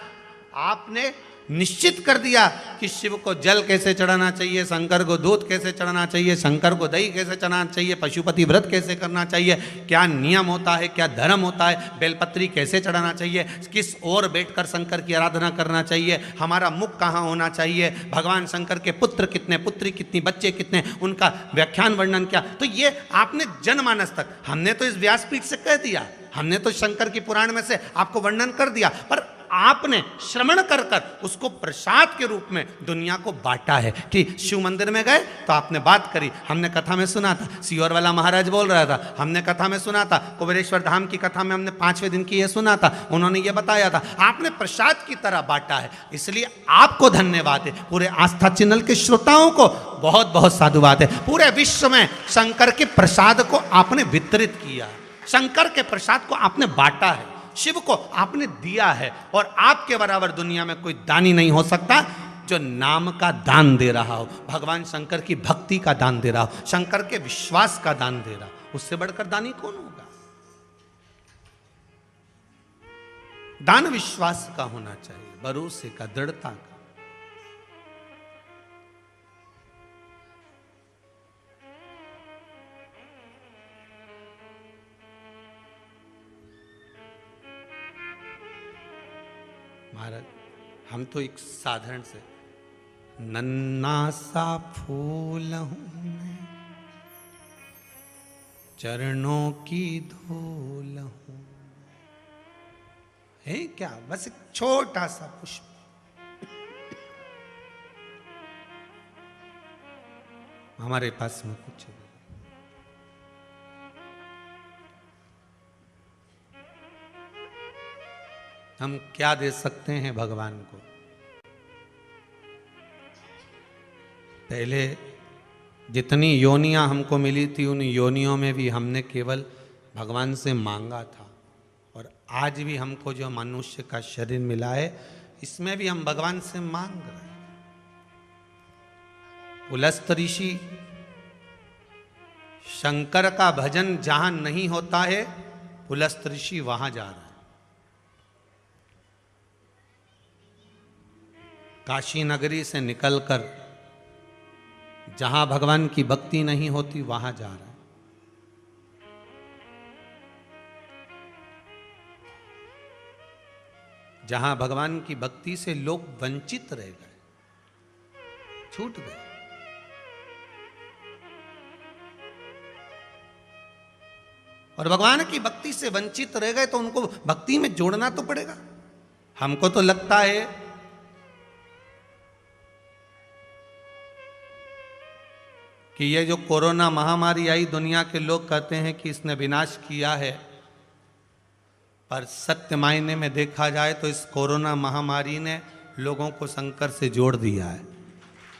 आपने निश्चित कर दिया कि शिव को जल कैसे चढ़ाना चाहिए, शंकर को दूध कैसे चढ़ाना चाहिए, शंकर को दही कैसे चढ़ाना चाहिए, पशुपति व्रत कैसे करना चाहिए, क्या नियम होता है, क्या धर्म होता है, बेलपत्री कैसे चढ़ाना चाहिए, किस ओर बैठकर शंकर की आराधना करना चाहिए, हमारा मुख कहाँ होना चाहिए, भगवान शंकर के पुत्र कितने, पुत्री कितनी, बच्चे कितने, उनका व्याख्यान वर्णन क्या। तो ये आपने जनमानस तक, हमने तो इस व्यासपीठ से कह दिया, हमने तो शंकर की पुराण में से आपको वर्णन कर दिया, पर आपने श्रवण कर कर उसको प्रसाद के रूप में दुनिया को बांटा है। कि शिव मंदिर में गए तो आपने बात करी, हमने कथा में सुना था, सियोर वाला महाराज बोल रहा था, हमने कथा में सुना था, कुबेरेश्वर धाम की कथा में हमने 5वें दिन की ये सुना था, उन्होंने ये बताया था, आपने प्रसाद की तरह बांटा है। इसलिए आपको धन्यवाद है, पूरे आस्था चैनल के श्रोताओं को बहुत बहुत साधुवाद है। पूरे विश्व में शंकर के प्रसाद को आपने वितरित किया, शंकर के प्रसाद को आपने बांटा है, शिव को आपने दिया है, और आपके बराबर दुनिया में कोई दानी नहीं हो सकता। जो नाम का दान दे रहा हो, भगवान शंकर की भक्ति का दान दे रहा हो, शंकर के विश्वास का दान दे रहा हो, उससे बढ़कर दानी कौन होगा? दान विश्वास का होना चाहिए, भरोसे का, दृढ़ता का। महाराज, हम तो एक साधारण से नन्ना सा फूल हूं मैं, चरणों की धूल हूं, है क्या? बस एक छोटा सा पुष्प। हमारे पास में कुछ नहीं। हम क्या दे सकते हैं भगवान को? पहले जितनी योनियां हमको मिली थी, उन योनियों में भी हमने केवल भगवान से मांगा था, और आज भी हमको जो मनुष्य का शरीर मिला है, इसमें भी हम भगवान से मांग रहे हैं। पुलस्त ऋषि शंकर का भजन जहां नहीं होता है, पुलस्त ऋषि वहां जा रहा है। काशी नगरी से निकलकर जहां भगवान की भक्ति नहीं होती, वहां जा रहा है। जहां भगवान की भक्ति से लोग वंचित रह गए, छूट गए। और भगवान की भक्ति से वंचित रह गए तो उनको भक्ति में जोड़ना तो पड़ेगा। हमको तो लगता है कि ये जो कोरोना महामारी आई, दुनिया के लोग कहते हैं कि इसने विनाश किया है, पर सत्य मायने में देखा जाए तो इस कोरोना महामारी ने लोगों को शंकर से जोड़ दिया है,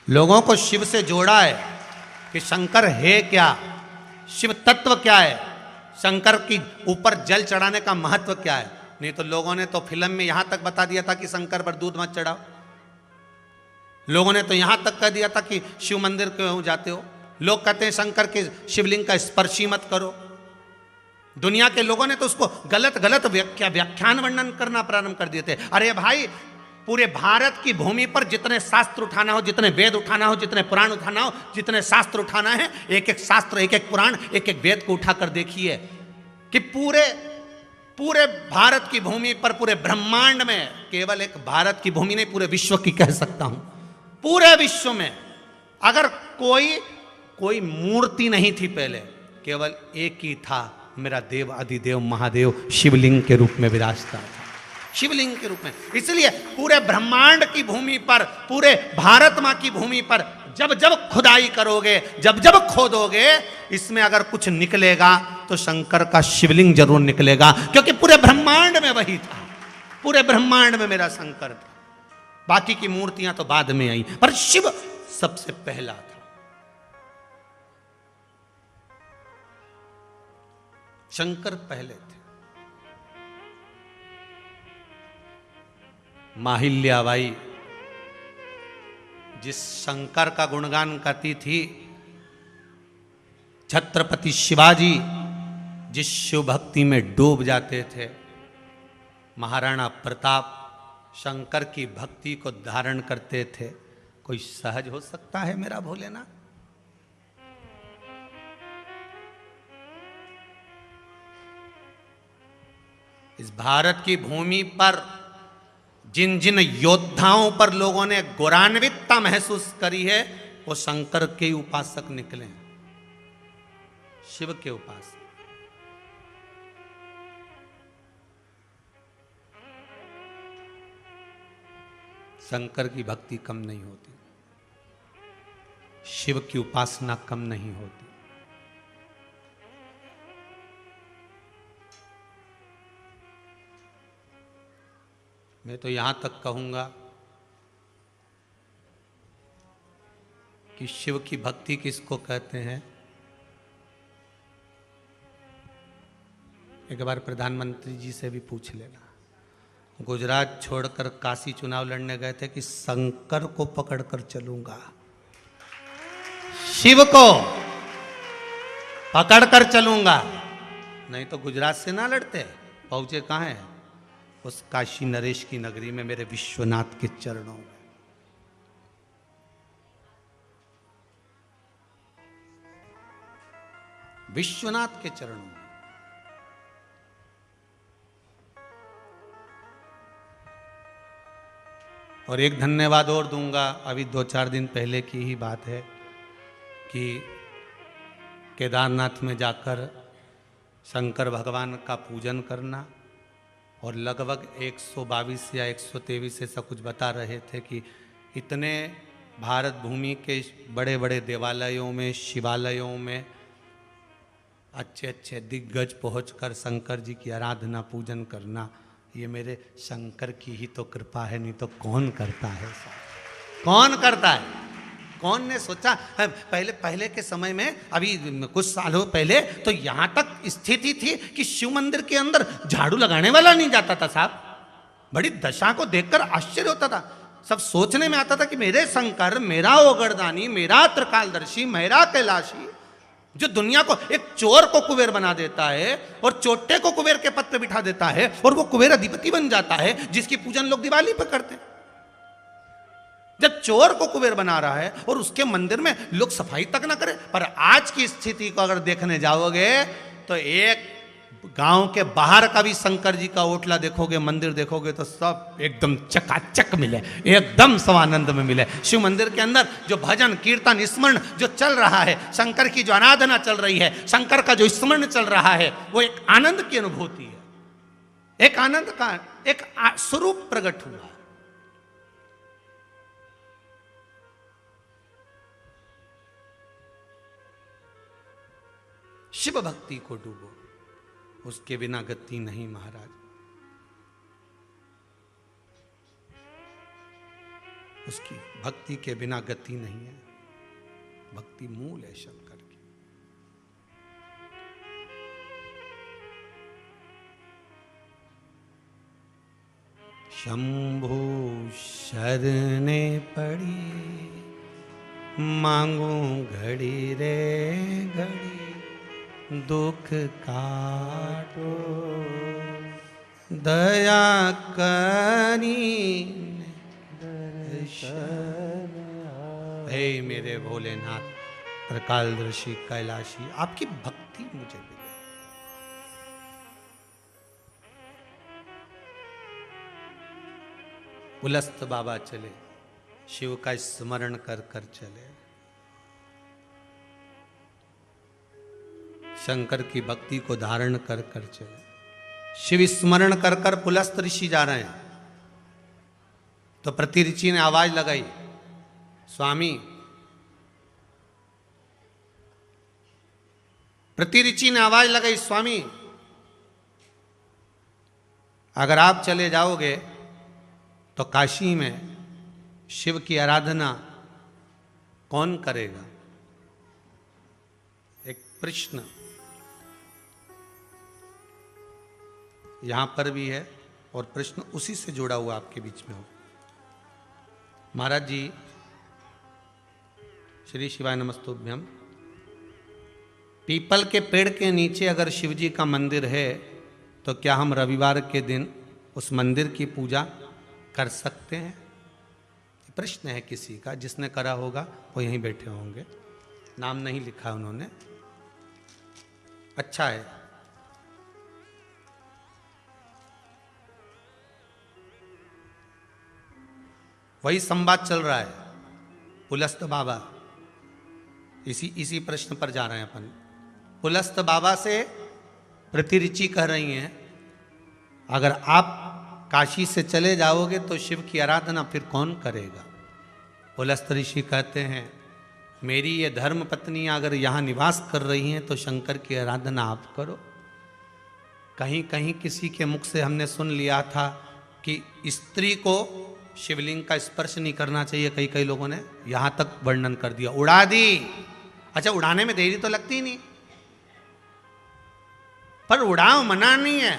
लोगों को शिव से जोड़ा है कि शंकर है क्या, शिव तत्व क्या है, शंकर की ऊपर जल चढ़ाने का महत्व क्या है। नहीं तो लोगों ने तो फिल्म में यहां तक बता दिया था कि शंकर पर दूध मत चढ़ाओ, लोगों ने तो यहां तक कह दिया था कि शिव मंदिर क्यों जाते हो, लोग कहते हैं शंकर के शिवलिंग का स्पर्श ही मत करो। दुनिया के लोगों ने तो उसको गलत गलत व्याख्यान वर्णन करना प्रारंभ कर दिए थे। अरे भाई, पूरे भारत की भूमि पर जितने शास्त्र उठाना हो, जितने वेद उठाना हो, जितने पुराण उठाना हो, जितने शास्त्र उठाना है, एक एक शास्त्र, एक एक पुराण, एक एक वेद को उठाकर देखिए कि पूरे भारत की भूमि पर, पूरे ब्रह्मांड में, केवल एक भारत की भूमि नहीं, पूरे विश्व की कह सकता हूं, पूरे विश्व में अगर कोई मूर्ति नहीं थी पहले, केवल एक ही था, मेरा देव अधिदेव महादेव शिवलिंग के रूप में विराजता था, शिवलिंग के रूप में। इसलिए पूरे ब्रह्मांड की भूमि पर, पूरे भारत मां की भूमि पर जब जब खुदाई करोगे, जब जब खोदोगे, इसमें अगर कुछ निकलेगा तो शंकर का शिवलिंग जरूर निकलेगा, क्योंकि पूरे ब्रह्मांड में वही था, पूरे ब्रह्मांड में मेरा शंकर था। बाकी की मूर्तियां तो बाद में आई, पर शिव सबसे पहला था। शंकर पहले थे। माहिल्याबाई जिस शंकर का गुणगान करती थी, छत्रपति शिवाजी जिस शिव भक्ति में डूब जाते थे, महाराणा प्रताप शंकर की भक्ति को धारण करते थे, कोई सहज हो सकता है मेरा भोलेनाथ? इस भारत की भूमि पर जिन जिन योद्धाओं पर लोगों ने गौरवान्वितता महसूस करी है, वो शंकर के उपासक निकले, शिव के उपासक। शंकर की भक्ति कम नहीं होती, शिव की उपासना कम नहीं होती। मैं तो यहां तक कहूंगा कि शिव की भक्ति किसको कहते हैं, एक बार प्रधानमंत्री जी से भी पूछ लेना। गुजरात छोड़कर काशी चुनाव लड़ने गए थे कि शंकर को पकड़कर चलूंगा, शिव को पकड़कर चलूंगा, नहीं तो गुजरात से ना लड़ते। पहुंचे कहाँ हैं? उस काशी नरेश की नगरी में, मेरे विश्वनाथ के चरणों में। विश्वनाथ के चरणों में। और एक धन्यवाद और दूंगा, अभी 2-4 दिन पहले की ही बात है कि केदारनाथ में जाकर शंकर भगवान का पूजन करना, और लगभग 122 या 123 ऐसा कुछ बता रहे थे कि इतने भारत भूमि के बड़े बड़े देवालयों में, शिवालयों में अच्छे अच्छे दिग्गज पहुंचकर शंकर जी की आराधना पूजन करना, ये मेरे शंकर की ही तो कृपा है, नहीं तो कौन करता है? कौन करता है? कौन ने सोचा? पहले के समय में, अभी कुछ सालों पहले तो यहां तक स्थिति थी कि शिव मंदिर के अंदर झाड़ू लगाने वाला नहीं जाता था साहब। बड़ी दशा को देखकर आश्चर्य होता था। सब सोचने में आता था कि मेरे शंकर, मेरा ओगरदानी, मेरा त्रिकालदर्शी, मेरा कैलाशी, जो दुनिया को, एक चोर को कुबेर बना देता है और चोटे को कुबेर के पद पे बिठा देता है और वो कुबेर अधिपति बन जाता है, जिसकी पूजन लोग दिवाली पर करते हैं। जब चोर को कुबेर बना रहा है और उसके मंदिर में लोग सफाई तक ना करें। पर आज की स्थिति को अगर देखने जाओगे तो एक गांव के बाहर का भी शंकर जी का ओटला देखोगे, मंदिर देखोगे तो सब एकदम चकाचक मिले, एकदम स्वानंद में मिले। शिव मंदिर के अंदर जो भजन कीर्तन स्मरण जो चल रहा है, शंकर की जो आराधना चल रही है, शंकर का जो स्मरण चल रहा है, वो एक आनंद की अनुभूति है, एक आनंद का एक स्वरूप प्रकट हुआ। शिव भक्ति को डूबो, उसके बिना गति नहीं महाराज। उसकी भक्ति के बिना गति नहीं है। भक्ति मूल है शंकर की। शंभु शरणे पड़ी, मांगू घड़ी रे घड़ी, दुख काटो दया करी दर्शन। हे मेरे भोलेनाथ, त्रिकालदर्शी, कैलाशी, आपकी भक्ति मुझे मिले। पुलस्त बाबा चले, शिव का स्मरण कर कर चले। शंकर की भक्ति को धारण कर कर चले। शिव स्मरण कर कर पुलस्त ऋषि जा रहे हैं तो प्रति ऋषि ने आवाज लगाई, स्वामी। प्रति ऋषि ने आवाज लगाई, स्वामी अगर आप चले जाओगे तो काशी में शिव की आराधना कौन करेगा? एक प्रश्न यहां पर भी है और प्रश्न उसी से जुड़ा हुआ आपके बीच में हो। महाराज जी, श्री शिवाय नमस्तुभ्यम। पीपल के पेड़ के नीचे अगर शिव जी का मंदिर है तो क्या हम रविवार के दिन उस मंदिर की पूजा कर सकते हैं? प्रश्न है किसी का, जिसने करा होगा वो यहीं बैठे होंगे, नाम नहीं लिखा उन्होंने। अच्छा है। वही संवाद चल रहा है। पुलस्त बाबा इसी प्रश्न पर जा रहे हैं अपन। पुलस्त बाबा से प्रतिऋचि कह रही हैं, अगर आप काशी से चले जाओगे तो शिव की आराधना फिर कौन करेगा? पुलस्त ऋषि कहते हैं, मेरी ये धर्म पत्नी अगर यहाँ निवास कर रही हैं तो शंकर की आराधना आप करो। कहीं कहीं किसी के मुख से हमने सुन लिया था कि स्त्री को शिवलिंग का स्पर्श नहीं करना चाहिए, कई लोगों ने यहां तक वर्णन कर दिया, उड़ा दी। अच्छा, उड़ाने में देरी तो लगती नहीं, पर उड़ाओ, मना नहीं है।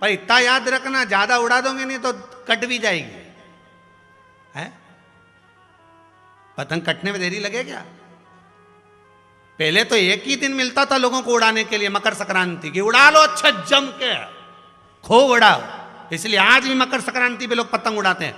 पर इतना याद रखना, ज्यादा उड़ा दोगे नहीं तो कट भी जाएगी। है पतंग कटने में देरी लगे क्या? पहले तो एक ही दिन मिलता था लोगों को उड़ाने के लिए, मकर संक्रांति की। उड़ा लो अच्छा जम के, खूब उड़ाओ। इसलिए आज भी मकर संक्रांति पे लोग पतंग उड़ाते हैं।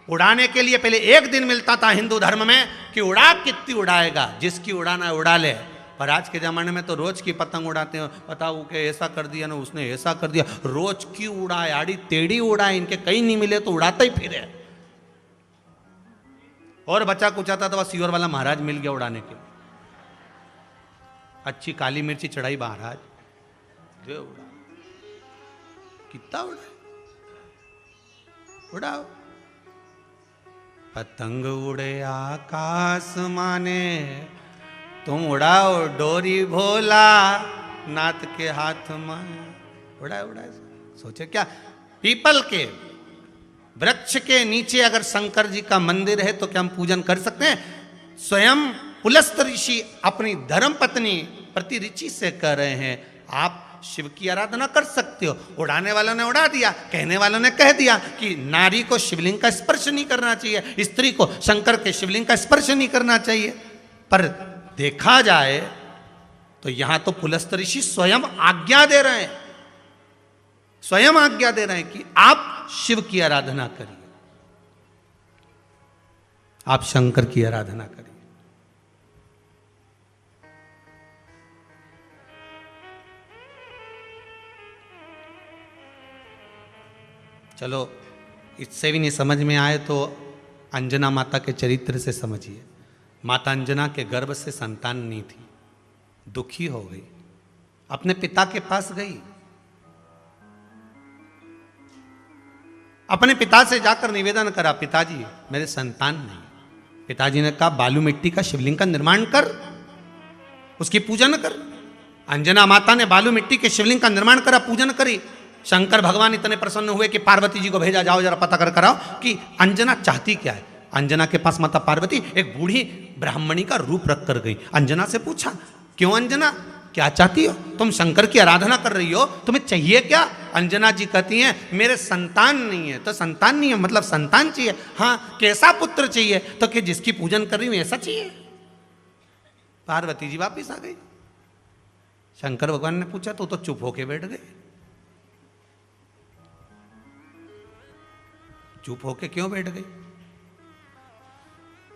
उड़ाने के लिए पहले एक दिन मिलता था हिंदू धर्म में कि उड़ा कितनी उड़ाएगा, जिसकी उड़ाना उड़ा ले। पर आज के जमाने में तो रोज की पतंग उड़ाते हैं। बताओ के ऐसा कर दिया ना, उसने ऐसा कर दिया, रोज की उड़ाए, आड़ी टेढ़ी उड़ाए, इनके कहीं नहीं मिले तो उड़ाता ही फिरे। और बचा कुछ आता तो वह सीवर वाला महाराज मिल गया उड़ाने के लिए। अच्छी काली मिर्ची चढ़ाई महाराज, जो उड़ा, कितना उड़ा, उड़ाओ। पतंग उड़े आकाश माने, तुम उड़ाओ डोरी भोला नाथ के हाथ में। उड़ाए उड़ाए। सोचे क्या, पीपल के वृक्ष के नीचे अगर शंकर जी का मंदिर है तो क्या हम पूजन कर सकते हैं? स्वयं पुलस्त ऋषि अपनी धर्म पत्नी प्रति ऋषि से कह रहे हैं आप शिव की आराधना कर सकते हो। उड़ाने वालों ने उड़ा दिया, कहने वालों ने कह दिया कि नारी को शिवलिंग का स्पर्श नहीं करना चाहिए, स्त्री को शंकर के शिवलिंग का स्पर्श नहीं करना चाहिए। पर देखा जाए तो यहां तो पुलस्त ऋषि स्वयं आज्ञा दे रहे हैं, स्वयं आज्ञा दे रहे हैं कि आप शिव की आराधना करिए, आप शंकर की आराधना करिए। चलो इससे भी नहीं समझ में आए तो अंजना माता के चरित्र से समझिए। माता अंजना के गर्भ से संतान नहीं थी, दुखी हो गई, अपने पिता के पास गई, अपने पिता से जाकर निवेदन करा, पिताजी मेरे संतान नहीं। पिताजी ने कहा बालू मिट्टी का शिवलिंग का निर्माण कर, उसकी पूजन कर। अंजना माता ने बालू मिट्टी के शिवलिंग का निर्माण करा, पूजन करी। शंकर भगवान इतने प्रसन्न हुए कि पार्वती जी को भेजा, जाओ जरा पता कर कराओ कि अंजना चाहती क्या है। अंजना के पास माता पार्वती एक बूढ़ी ब्राह्मणी का रूप रख कर गई। अंजना से पूछा, क्यों अंजना, क्या चाहती हो? तुम शंकर की आराधना कर रही हो, तुम्हें चाहिए क्या? अंजना जी कहती हैं मेरे संतान नहीं है। तो संतान नहीं है मतलब संतान चाहिए। हाँ, कैसा पुत्र चाहिए? तो कि जिसकी पूजन कर रही हूं ऐसा चाहिए। पार्वती जी वापिस आ गई। शंकर भगवान ने पूछा तो चुप होके बैठ गए। चुप होके क्यों बैठ गई?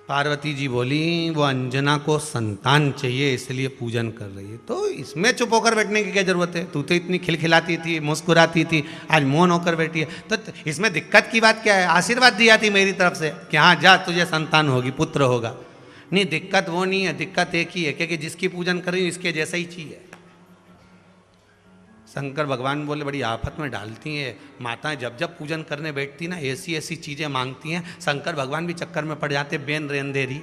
पार्वती जी बोली वो अंजना को संतान चाहिए इसलिए पूजन कर रही है। तो इसमें चुप होकर बैठने की क्या जरूरत है? तू तो इतनी खिलखिलाती थी, मुस्कुराती थी, आज मौन होकर बैठी है। तो इसमें दिक्कत की बात क्या है? आशीर्वाद दिया थी मेरी तरफ से कि हाँ जा तुझे संतान होगी, पुत्र होगा। नहीं, दिक्कत वो नहीं है, दिक्कत एक ही है क्योंकि जिसकी पूजन कर रही हूँ इसके जैसा ही चाहिए। शंकर भगवान बोले बड़ी आफत में डालती हैं माताएं, जब जब पूजन करने बैठती ना ऐसी ऐसी चीज़ें मांगती हैं। शंकर भगवान भी चक्कर में पड़ जाते, बेन रेन देरी,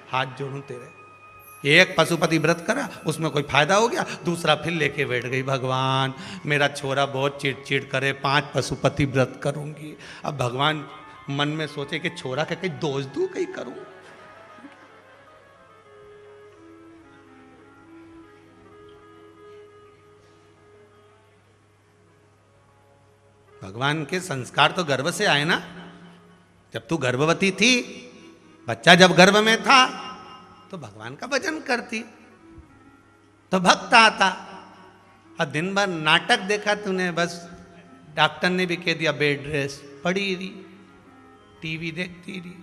हाथ जोड़ूं तेरे। एक पशुपति व्रत करा, उसमें कोई फायदा हो गया, दूसरा फिर लेके बैठ गई, भगवान मेरा छोरा बहुत चिड़चिड़ करे, 5 पशुपति व्रत करूंगी। अब भगवान मन में सोचे कि छोरा के कहीं दोष दूं, कहीं करूं। भगवान के संस्कार तो गर्भ से आए ना। जब तू गर्भवती थी, बच्चा जब गर्भ में था तो भगवान का भजन करती, तो भक्त आता। और दिन भर नाटक देखा तूने, बस डॉक्टर ने भी कह दिया बेड रेस्ट, पड़ी रही, टीवी देखती रही।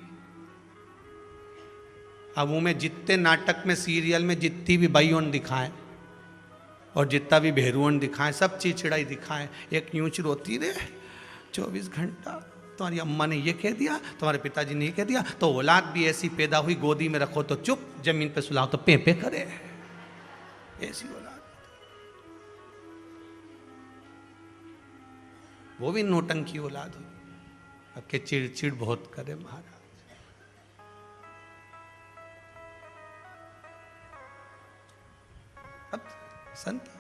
अब वो में जितने नाटक में सीरियल में जितनी भी बाइयों दिखाए और जितना भी भेरुवन दिखाएं, सब चिड़चिड़ाई दिखाएं, एक यूंच रोती रहे 24 घंटा। तुम्हारी अम्मा ने ये कह दिया, तुम्हारे पिताजी ने ये कह दिया, तो औलाद भी ऐसी पैदा हुई, गोदी में रखो तो चुप, जमीन पे सुलाओ तो पे करे, ऐसी औलाद। वो भी नोटंकी औलाद हुई, अब के चिड़चिड़ बहुत करे महाराज। अब संत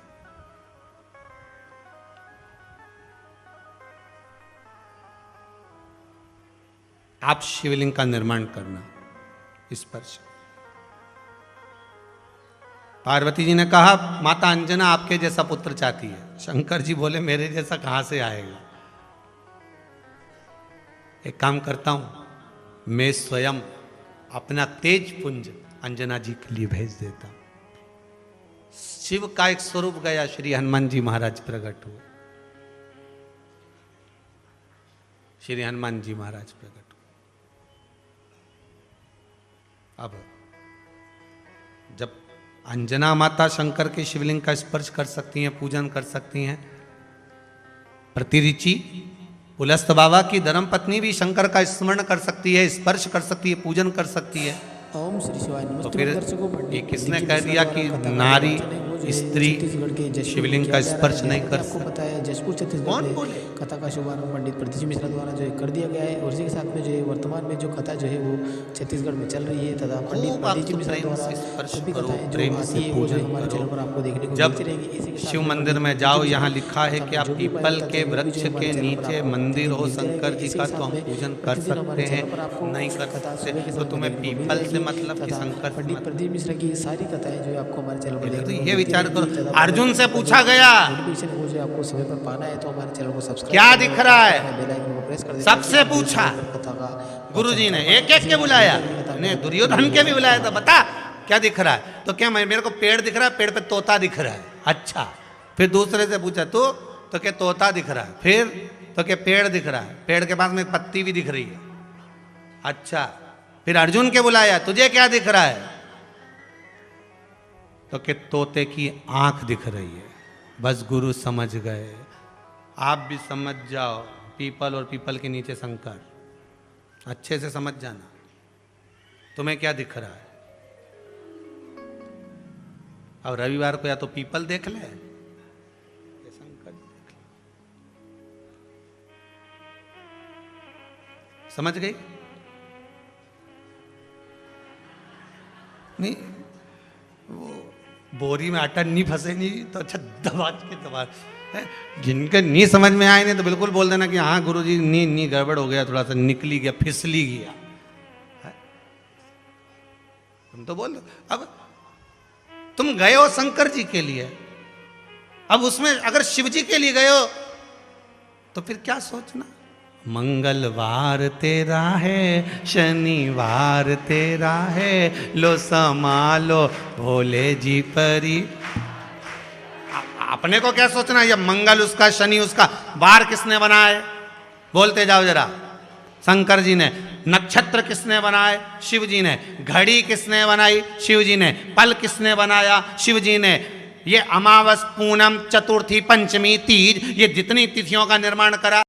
आप शिवलिंग का निर्माण करना, स्पर्श। पार्वती जी ने कहा माता अंजना आपके जैसा पुत्र चाहती है। शंकर जी बोले मेरे जैसा कहां से आएगा। एक काम करता हूं, मैं स्वयं अपना तेज पुंज अंजना जी के लिए भेज देता हूं। शिव का एक स्वरूप गया, श्री हनुमान जी महाराज प्रकट हुए। श्री हनुमान जी महाराज प्रकट हुए। अब जब अंजना माता शंकर के शिवलिंग का स्पर्श कर सकती हैं, पूजन कर सकती हैं, प्रतिऋचि पुलस्त बाबा की धर्म पत्नी भी शंकर का स्मरण कर सकती है, स्पर्श कर सकती है, पूजन कर सकती है, ओम श्री शिवाय। तो फिर ये किसने कह दिया कि नारी स्त्री शिवलिंग का स्पर्श नहीं कर आपको पता है जशपुर छत्तीसगढ़ कौन में बोले? कथा का शुभारंभ पंडित प्रतिजी मिश्रा द्वारा जो है कर दिया गया है, और इसी के साथ में जो है वर्तमान में जो कथा जो है वो छत्तीसगढ़ में चल रही है तथा पंडित खूब आप प्रतिजी मिश्रा प्रेम द्वारा से स्पर्श सभी करो, कथाएं जो प्रेम आती से है वो जो पूजन हमारे करो। चैनल पर आपको देखने को जब मिलती रहेगी। इसी के साथ शिव में मंदिर में जाओ, यहाँ लिखा है कि आप पीपल के वृक्ष के नीचे मंदिर हो शंकर जी का, तो हम पूजन कर सकते हैं, नहीं कर सकते तो तुम्हें पीपल से मतलब कि शंकर से पंडित मतलब। प्रदीप मिश्रा की सारी कथाएं जो है आपको हमारे चैनल पर तो देखने को ये मिलती विचार रहेगी। करो, तथा अर्जुन से पूछा गया नोटिफिकेशन को जो आपको समय पर पाना है तो हमारे चैनल को सब्सक्राइब क्या दिख रहा है? बेल आइकन को प्रेस कर देना। सबसे पूछा, गुरुजी ने एक एक के बुलाया, ने दुर्योधन के भी बुलाया था, बता क्या दिख रहा है? तो क्या मेरे को पेड़ दिख रहा है, पेड़ पे तोता दिख रहा है। अच्छा, फिर दूसरे से पूछा तू, तो क्या तोता दिख रहा है? फिर तो क्या पेड़ दिख रहा है, पेड़ के पास में पत्ती भी दिख रही है। अच्छा, फिर अर्जुन के बुलाया, तुझे क्या दिख रहा है? तो कि तोते की आंख दिख रही है। बस गुरु समझ गए, आप भी समझ जाओ, पीपल और पीपल के नीचे शंकर, अच्छे से समझ जाना। तुम्हें क्या दिख रहा है? अब रविवार को या तो पीपल देख ले या शंकर देख ले। समझ गई? नहीं, वो बोरी में आटा नहीं फंसे नहीं तो अच्छा दबा के दबा। जिनके नहीं समझ में आए नहीं तो बिल्कुल बोल देना कि हाँ गुरुजी नी गड़बड़ हो गया, थोड़ा सा निकली गया, फिसली गया। तुम तो बोल, अब तुम गए हो शंकर जी के लिए, अब उसमें अगर शिव जी के लिए गए हो तो फिर क्या सोचना? मंगलवार तेरा है, शनिवार तेरा है, लो संभालो भोले जी परी। अपने को क्या सोचना? ये मंगल उसका, शनि उसका, वार किसने बनाए? बोलते जाओ जरा। शंकर जी ने। नक्षत्र किसने बनाए? शिव जी ने। घड़ी किसने बनाई? शिव जी ने। पल किसने बनाया? शिव जी ने। ये अमावस, पूनम, चतुर्थी, पंचमी, तीज, ये जितनी तिथियों का निर्माण करा